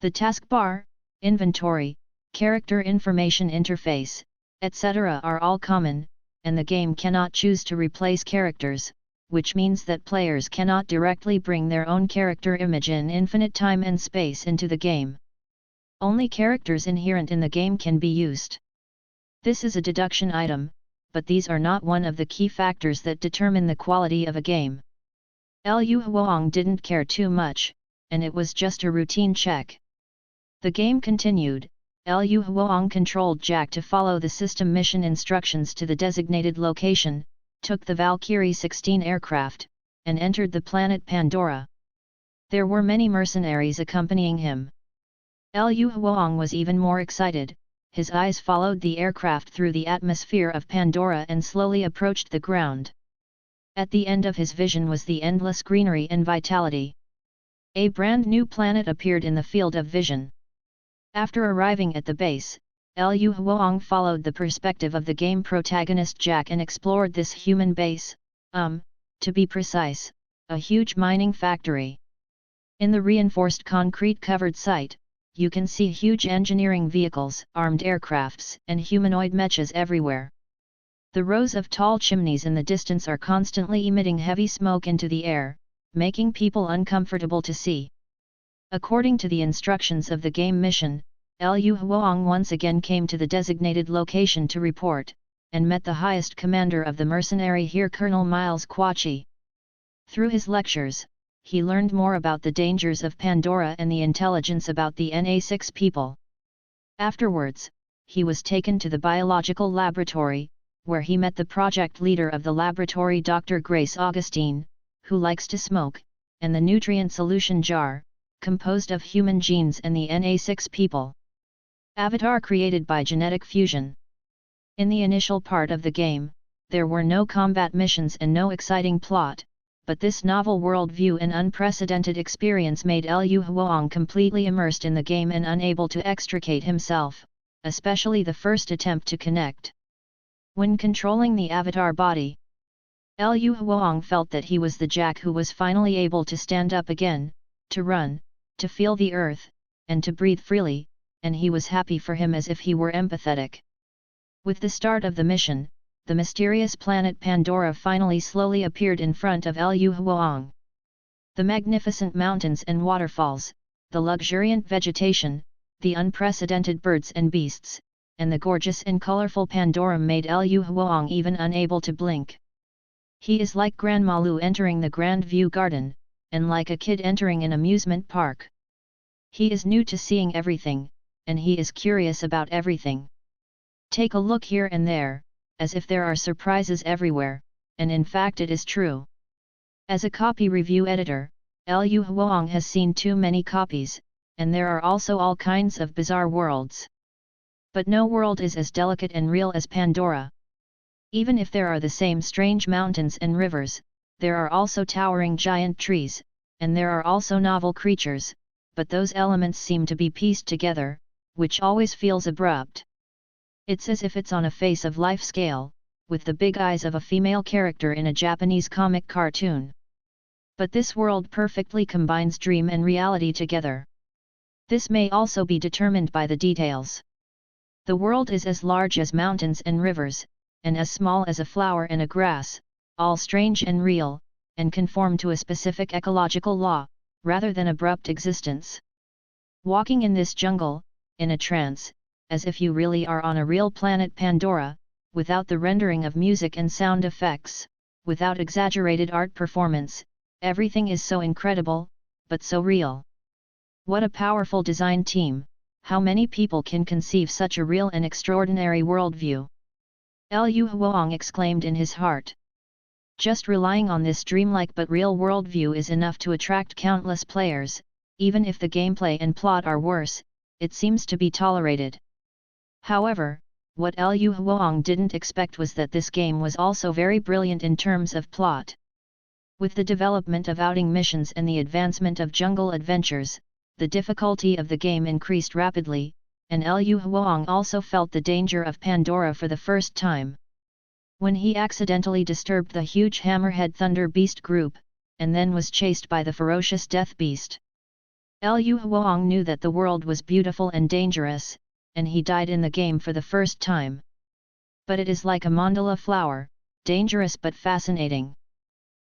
The taskbar, inventory, character information interface, etc. are all common, and the game cannot choose to replace characters, which means that players cannot directly bring their own character image in infinite time and space into the game. Only characters inherent in the game can be used. This is a deduction item, but these are not one of the key factors that determine the quality of a game. Liu Huang didn't care too much, and it was just a routine check. The game continued. Liu Huang controlled Jack to follow the system mission instructions to the designated location, took the Valkyrie 16 aircraft, and entered the planet Pandora. There were many mercenaries accompanying him. Liu Huang was even more excited. His eyes followed the aircraft through the atmosphere of Pandora and slowly approached the ground. At the end of his vision was the endless greenery and vitality. A brand new planet appeared in the field of vision. After arriving at the base, Liu Huang followed the perspective of the game protagonist Jack and explored this human base, to be precise, a huge mining factory. In the reinforced concrete-covered site, you can see huge engineering vehicles, armed aircrafts, and humanoid mechas everywhere. The rows of tall chimneys in the distance are constantly emitting heavy smoke into the air, making people uncomfortable to see. According to the instructions of the game mission, Liu Huang once again came to the designated location to report, and met the highest commander of the mercenary here, Colonel Miles Quachi. Through his lectures, he learned more about the dangers of Pandora and the intelligence about the NA6 people. Afterwards, he was taken to the biological laboratory, where he met the project leader of the laboratory, Dr. Grace Augustine, who likes to smoke, and the nutrient solution jar, composed of human genes and the NA6 people. Avatar created by genetic fusion. In the initial part of the game, there were no combat missions and no exciting plot, but this novel worldview and unprecedented experience made Liu Huang completely immersed in the game and unable to extricate himself, especially the first attempt to connect. When controlling the avatar body, Liu Huang felt that he was the Jack who was finally able to stand up again, to run, to feel the earth, and to breathe freely, and he was happy for him as if he were empathetic. With the start of the mission, the mysterious planet Pandora finally slowly appeared in front of Liu Huang. The magnificent mountains and waterfalls, the luxuriant vegetation, the unprecedented birds and beasts, and the gorgeous and colorful Pandora made Liu Huang even unable to blink. He is like Grandma Lu entering the Grand View Garden, and like a kid entering an amusement park. He is new to seeing everything, and he is curious about everything. Take a look here and there, as if there are surprises everywhere, and in fact it is true. As a copy review editor, Liu Huang has seen too many copies, and there are also all kinds of bizarre worlds. But no world is as delicate and real as Pandora. Even if there are the same strange mountains and rivers, there are also towering giant trees, and there are also novel creatures, but those elements seem to be pieced together, which always feels abrupt. It's as if it's on a face of life scale, with the big eyes of a female character in a Japanese comic cartoon. But this world perfectly combines dream and reality together. This may also be determined by the details. The world is as large as mountains and rivers, and as small as a flower and a grass, all strange and real, and conform to a specific ecological law, rather than abrupt existence. Walking in this jungle, in a trance, as if you really are on a real planet Pandora, without the rendering of music and sound effects, without exaggerated art performance, everything is so incredible, but so real. What a powerful design team, how many people can conceive such a real and extraordinary worldview? Liu Huang exclaimed in his heart. Just relying on this dreamlike but real worldview is enough to attract countless players, even if the gameplay and plot are worse, it seems to be tolerated. However, what Liu Huang didn't expect was that this game was also very brilliant in terms of plot. With the development of outing missions and the advancement of jungle adventures, the difficulty of the game increased rapidly, and Liu Huang also felt the danger of Pandora for the first time. When he accidentally disturbed the huge Hammerhead Thunder Beast group, and then was chased by the ferocious Death Beast. Liu Huang knew that the world was beautiful and dangerous, and he died in the game for the first time. But it is like a mandala flower, dangerous but fascinating.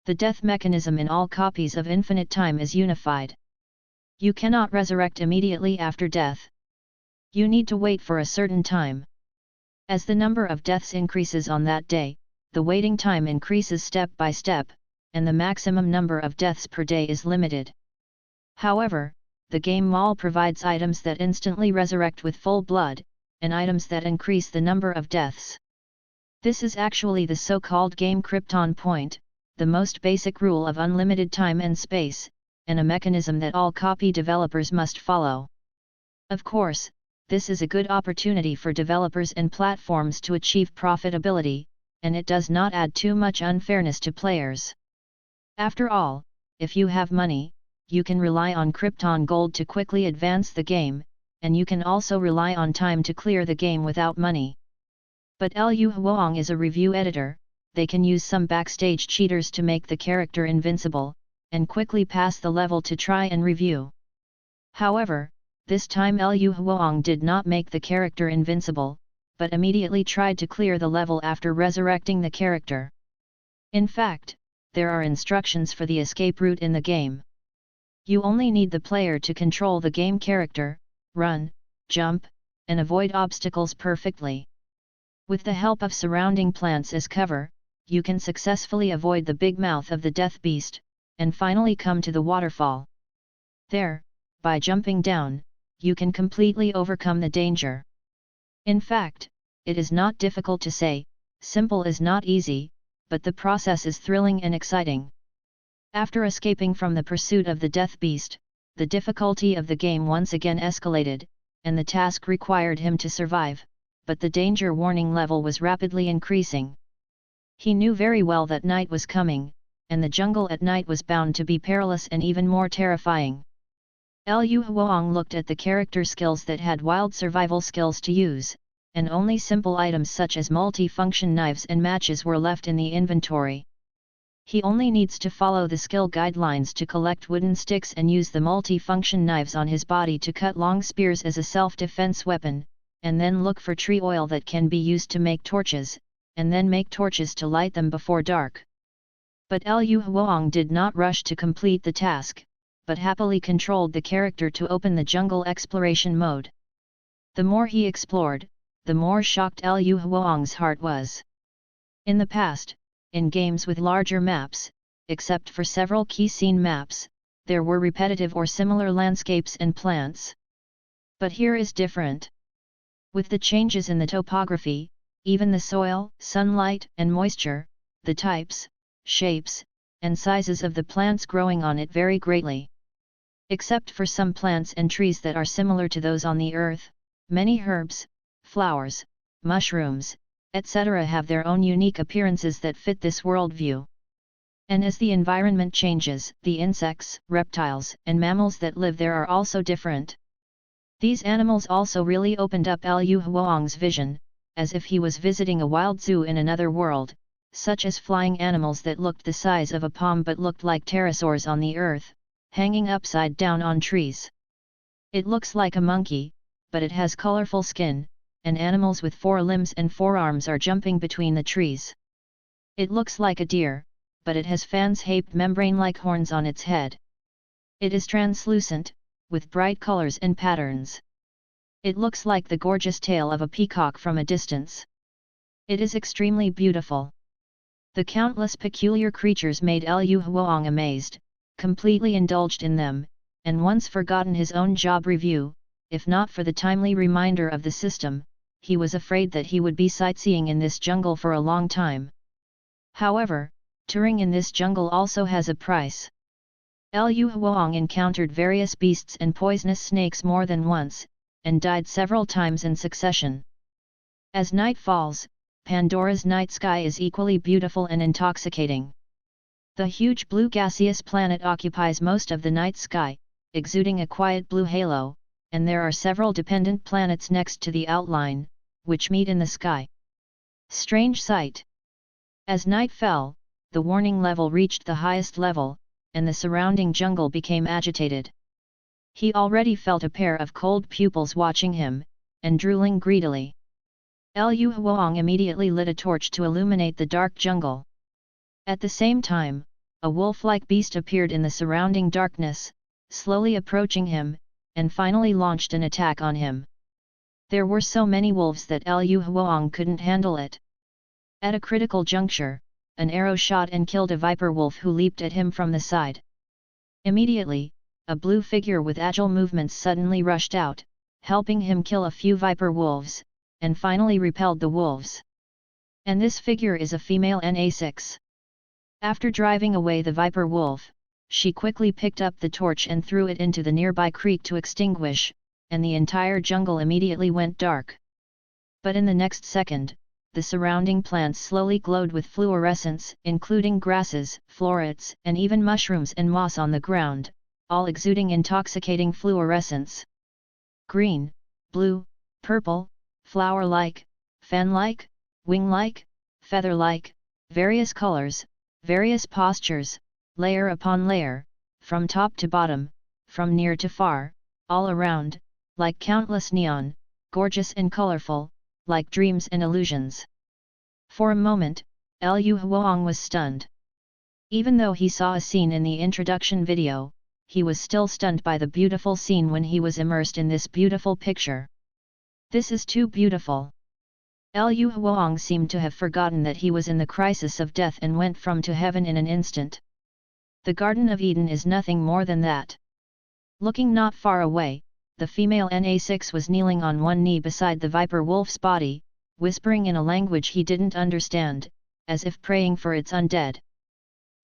The death mechanism in all copies of Infinite Time is unified. You cannot resurrect immediately after death. You need to wait for a certain time. As the number of deaths increases on that day, the waiting time increases step by step, and the maximum number of deaths per day is limited. However, the game mall provides items that instantly resurrect with full blood, and items that increase the number of deaths. This is actually the so-called game Krypton point, the most basic rule of unlimited time and space, and a mechanism that all copy developers must follow. Of course, this is a good opportunity for developers and platforms to achieve profitability, and it does not add too much unfairness to players. After all, if you have money, you can rely on Krypton Gold to quickly advance the game, and you can also rely on time to clear the game without money. But Liu Huang is a review editor, they can use some backstage cheaters to make the character invincible, and quickly pass the level to try and review. However, this time Liu Huang did not make the character invincible, but immediately tried to clear the level after resurrecting the character. In fact, there are instructions for the escape route in the game. You only need the player to control the game character, run, jump, and avoid obstacles perfectly. With the help of surrounding plants as cover, you can successfully avoid the big mouth of the death beast, and finally come to the waterfall. There, by jumping down, you can completely overcome the danger. In fact, it is not difficult to say, simple is not easy, but the process is thrilling and exciting. After escaping from the pursuit of the death beast, the difficulty of the game once again escalated, and the task required him to survive, but the danger warning level was rapidly increasing. He knew very well that night was coming, and the jungle at night was bound to be perilous and even more terrifying. Liu Huang looked at the character skills that had wild survival skills to use, and only simple items such as multi-function knives and matches were left in the inventory. He only needs to follow the skill guidelines to collect wooden sticks and use the multi-function knives on his body to cut long spears as a self-defense weapon, and then look for tree oil that can be used to make torches, and then make torches to light them before dark. But Liu Huang did not rush to complete the task, but happily controlled the character to open the jungle exploration mode. The more he explored, the more shocked Liu Huang's heart was. In the past, in games with larger maps, except for several key scene maps, there were repetitive or similar landscapes and plants. But here is different. With the changes in the topography, even the soil, sunlight and moisture, the types, shapes, and sizes of the plants growing on it vary greatly. Except for some plants and trees that are similar to those on the earth, many herbs, flowers, mushrooms, etc. have their own unique appearances that fit this worldview. And as the environment changes, the insects, reptiles, and mammals that live there are also different. These animals also really opened up Liu Huang's vision, as if he was visiting a wild zoo in another world, such as flying animals that looked the size of a palm but looked like pterosaurs on the earth, hanging upside down on trees. It looks like a monkey, but it has colorful skin, and animals with 4 limbs and 4 arms are jumping between the trees. It looks like a deer, but it has fan-shaped membrane-like horns on its head. It is translucent, with bright colors and patterns. It looks like the gorgeous tail of a peacock from a distance. It is extremely beautiful. The countless peculiar creatures made Liu Huang amazed, completely indulged in them, and once forgotten his own job review. If not for the timely reminder of the system, he was afraid that he would be sightseeing in this jungle for a long time. However, touring in this jungle also has a price. Liu Huang encountered various beasts and poisonous snakes more than once, and died several times in succession. As night falls, Pandora's night sky is equally beautiful and intoxicating. The huge blue gaseous planet occupies most of the night sky, exuding a quiet blue halo, and there are several dependent planets next to the outline, which meet in the sky. Strange sight! As night fell, the warning level reached the highest level, and the surrounding jungle became agitated. He already felt a pair of cold pupils watching him, and drooling greedily. Liu Huang immediately lit a torch to illuminate the dark jungle. At the same time, a wolf-like beast appeared in the surrounding darkness, slowly approaching him, and finally launched an attack on him. There were so many wolves that Liu Huang couldn't handle it. At a critical juncture, an arrow shot and killed a viper wolf who leaped at him from the side. Immediately, a blue figure with agile movements suddenly rushed out, helping him kill a few viper wolves, and finally repelled the wolves. And this figure is a female NA6. After driving away the viper wolf, she quickly picked up the torch and threw it into the nearby creek to extinguish, and the entire jungle immediately went dark. But in the next second, the surrounding plants slowly glowed with fluorescence, including grasses, florets, and even mushrooms and moss on the ground, all exuding intoxicating fluorescence. Green, blue, purple, flower-like, fan-like, wing-like, feather-like, various colors, various postures, layer upon layer, from top to bottom, from near to far, all around, like countless neon, gorgeous and colorful, like dreams and illusions. For a moment, Liu Huang was stunned. Even though he saw a scene in the introduction video, he was still stunned by the beautiful scene when he was immersed in this beautiful picture. This is too beautiful. Liu Huang seemed to have forgotten that he was in the crisis of death and went from to heaven in an instant. The Garden of Eden is nothing more than that. Looking not far away, the female Na6 was kneeling on one knee beside the viper wolf's body, whispering in a language he didn't understand, as if praying for its undead.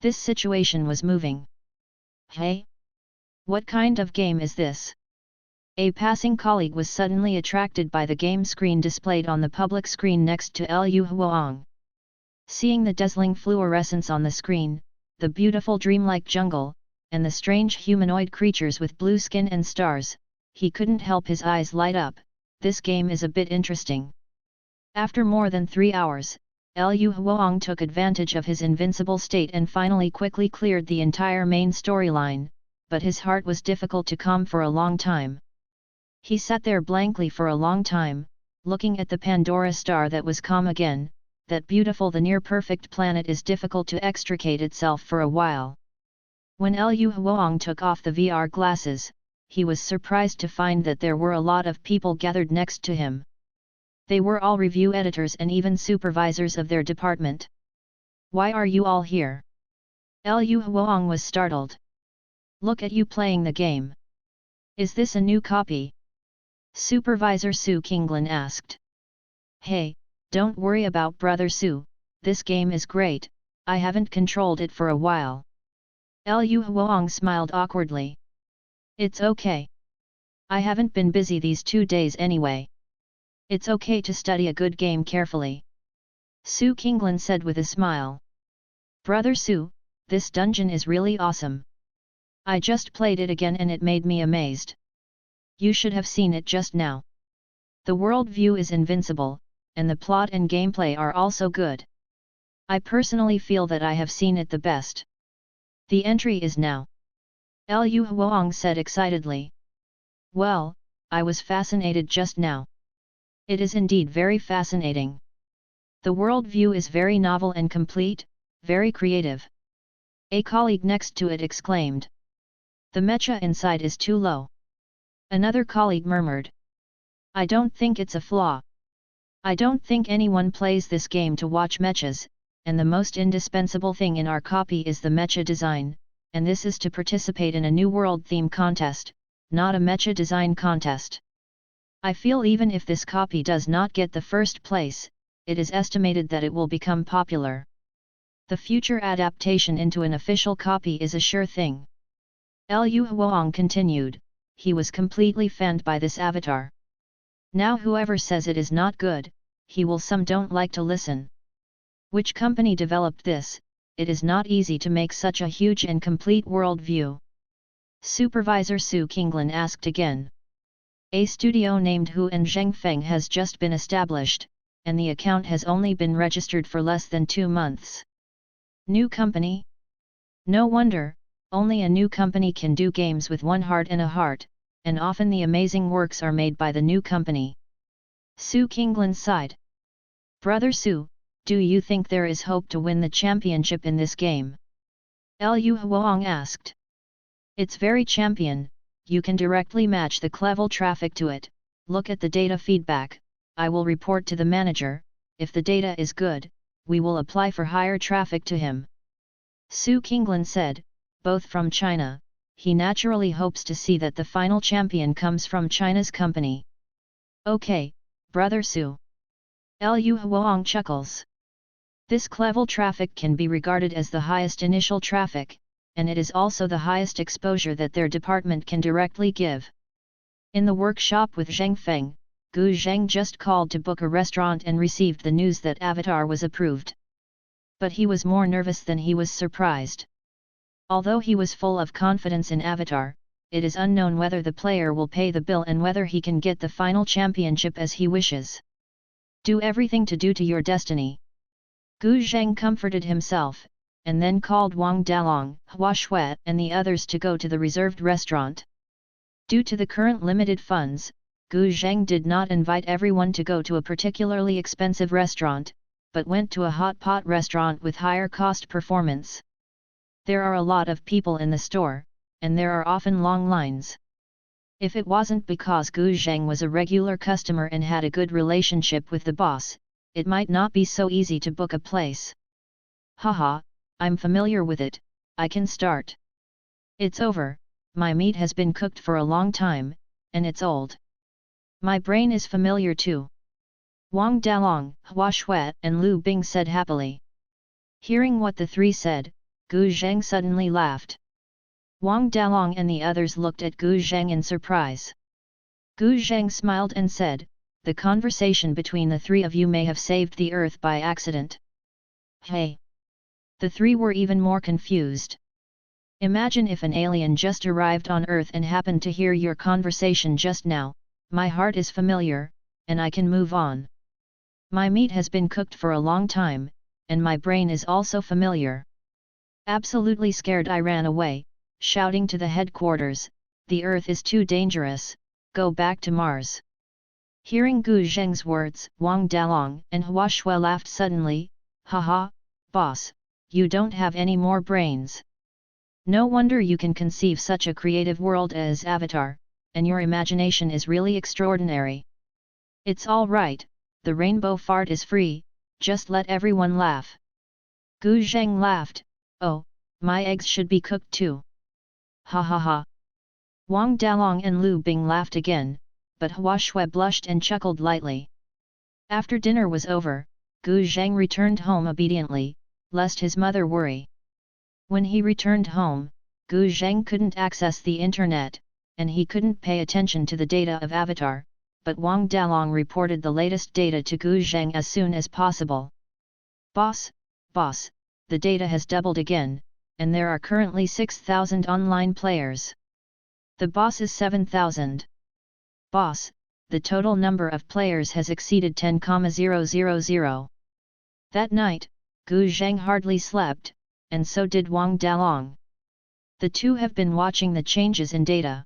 This situation was moving. Hey? What kind of game is this? A passing colleague was suddenly attracted by the game screen displayed on the public screen next to Liu Huang. Seeing the dazzling fluorescence on the screen, the beautiful dreamlike jungle, and the strange humanoid creatures with blue skin and stars, he couldn't help his eyes light up. This game is a bit interesting. After more than 3 hours, Liu Huang took advantage of his invincible state and finally quickly cleared the entire main storyline, but his heart was difficult to calm for a long time. He sat there blankly for a long time, looking at the Pandora star that was calm again, that beautiful the near-perfect planet is difficult to extricate itself for a while. When Liu Huang took off the VR glasses, he was surprised to find that there were a lot of people gathered next to him. They were all review editors and even supervisors of their department. Why are you all here? Liu Huang was startled. Look at you playing the game. Is this a new copy? Supervisor Su Qinglan asked. Hey, don't worry about Brother Su, this game is great, I haven't controlled it for a while. Liu Huang smiled awkwardly. It's okay. I haven't been busy these 2 days anyway. It's okay to study a good game carefully. Su Qinglan said with a smile. Brother Su, this dungeon is really awesome. I just played it again and it made me amazed. You should have seen it just now. The world view is invincible, and the plot and gameplay are also good. I personally feel that I have seen it the best. The entry is now. Liu Huang said excitedly. Well, I was fascinated just now. It is indeed very fascinating. The world view is very novel and complete, very creative. A colleague next to it exclaimed. The mecha inside is too low. Another colleague murmured. I don't think it's a flaw. I don't think anyone plays this game to watch mechas, and the most indispensable thing in our copy is the mecha design, and this is to participate in a new world theme contest, not a mecha design contest. I feel even if this copy does not get the first place, it is estimated that it will become popular. The future adaptation into an official copy is a sure thing. Liu Huang continued, he was completely fanned by this avatar. Now whoever says it is not good, he will some don't like to listen. Which company developed this? It is not easy to make such a huge and complete world view. Supervisor Su Qinglan asked again. A studio named Hu and Zhengfeng has just been established, and the account has only been registered for less than 2 months. New company? No wonder, only a new company can do games with one heart and a heart, and often the amazing works are made by the new company. Su Qinglan sighed. Brother Su, do you think there is hope to win the championship in this game? Liu Huang asked. It's very champion, you can directly match the level traffic to it, look at the data feedback, I will report to the manager, if the data is good, we will apply for higher traffic to him. Su Qinglan said, both from China, he naturally hopes to see that the final champion comes from China's company. Okay, Brother Su. Liu Huang chuckles. This level traffic can be regarded as the highest initial traffic, and it is also the highest exposure that their department can directly give. In the workshop with Zheng Feng, Gu Zheng just called to book a restaurant and received the news that Avatar was approved. But he was more nervous than he was surprised. Although he was full of confidence in Avatar, it is unknown whether the player will pay the bill and whether he can get the final championship as he wishes. Do everything to your destiny. Gu Zheng comforted himself, and then called Wang Dalong, Hua Shui, and the others to go to the reserved restaurant. Due to the current limited funds, Gu Zheng did not invite everyone to go to a particularly expensive restaurant, but went to a hot pot restaurant with higher cost performance. There are a lot of people in the store, and there are often long lines. If it wasn't because Gu Zheng was a regular customer and had a good relationship with the boss, it might not be so easy to book a place. Haha, I'm familiar with it, I can start. It's over, my meat has been cooked for a long time, and it's old. My brain is familiar too. Wang Dalong, Hua Shui, and Lu Bing said happily. Hearing what the three said, Gu Zheng suddenly laughed. Wang Dalong and the others looked at Gu Zheng in surprise. Gu Zheng smiled and said, "The conversation between the three of you may have saved the earth by accident." Hey! The three were even more confused. Imagine if an alien just arrived on Earth and happened to hear your conversation just now. My heart is familiar, and I can move on. My meat has been cooked for a long time, and my brain is also familiar. Absolutely scared, I ran away, shouting to the headquarters, "The Earth is too dangerous, go back to Mars." Hearing Gu Zheng's words, Wang Dalong and Hua Shui laughed suddenly. "Haha, boss, you don't have any more brains. No wonder you can conceive such a creative world as Avatar, and your imagination is really extraordinary. It's all right, the rainbow fart is free, just let everyone laugh." Gu Zheng laughed, "Oh, my eggs should be cooked too. Ha ha ha." Wang Dalong and Lu Bing laughed again, but Hua Shui blushed and chuckled lightly. After dinner was over, Gu Zheng returned home obediently, lest his mother worry. When he returned home, Gu Zheng couldn't access the internet, and he couldn't pay attention to the data of Avatar, but Wang Dalong reported the latest data to Gu Zheng as soon as possible. Boss, the data has doubled again, and there are currently 6,000 online players. The boss is 7,000. Boss, the total number of players has exceeded 10,000. That night, Gu Zheng hardly slept, and so did Wang Dalong. The two have been watching the changes in data.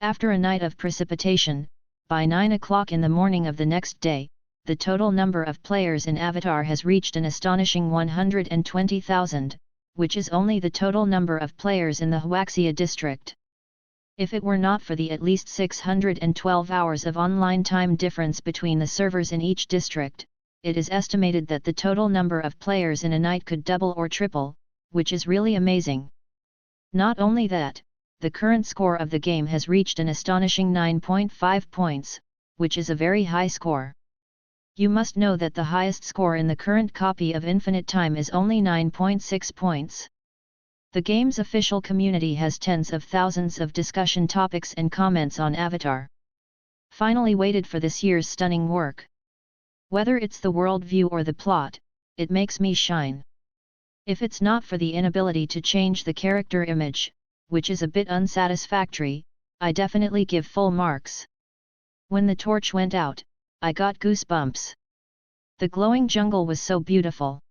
After a night of precipitation, by 9 o'clock in the morning of the next day, the total number of players in Avatar has reached an astonishing 120,000, which is only the total number of players in the Huaxia district. If it were not for the at least 612 hours of online time difference between the servers in each district, it is estimated that the total number of players in a night could double or triple, which is really amazing. Not only that, the current score of the game has reached an astonishing 9.5 points, which is a very high score. You must know that the highest score in the current copy of Infinite Time is only 9.6 points. The game's official community has tens of thousands of discussion topics and comments on Avatar. Finally waited for this year's stunning work. Whether it's the world view or the plot, it makes me shine. If it's not for the inability to change the character image, which is a bit unsatisfactory, I definitely give full marks. When the torch went out, I got goosebumps. The glowing jungle was so beautiful.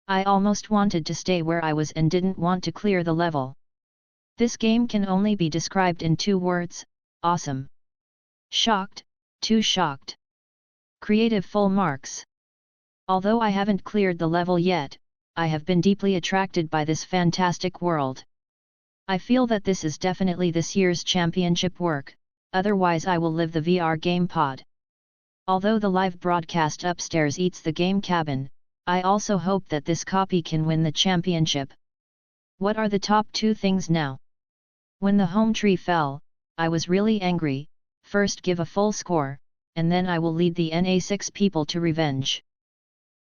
I almost wanted to stay where I was and didn't want to clear the level. This game can only be described in 2 words, awesome. Shocked, too shocked. Creative full marks. Although I haven't cleared the level yet, I have been deeply attracted by this fantastic world. I feel that this is definitely this year's championship work, otherwise I will live the VR game pod. Although the live broadcast upstairs eats the game cabin, I also hope that this copy can win the championship. What are the top 2 things now? When the home tree fell, I was really angry. First give a full score, and then I will lead the NA6 people to revenge.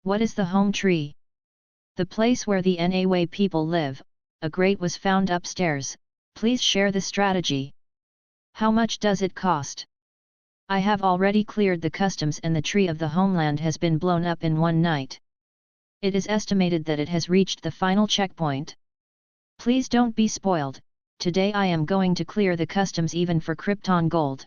What is the home tree? The place where the NA Way people live, a grate was found upstairs, please share the strategy. How much does it cost? I have already cleared the customs and the tree of the homeland has been blown up in one night. It is estimated that it has reached the final checkpoint. Please don't be spoiled, today I am going to clear the customs even for Krypton gold.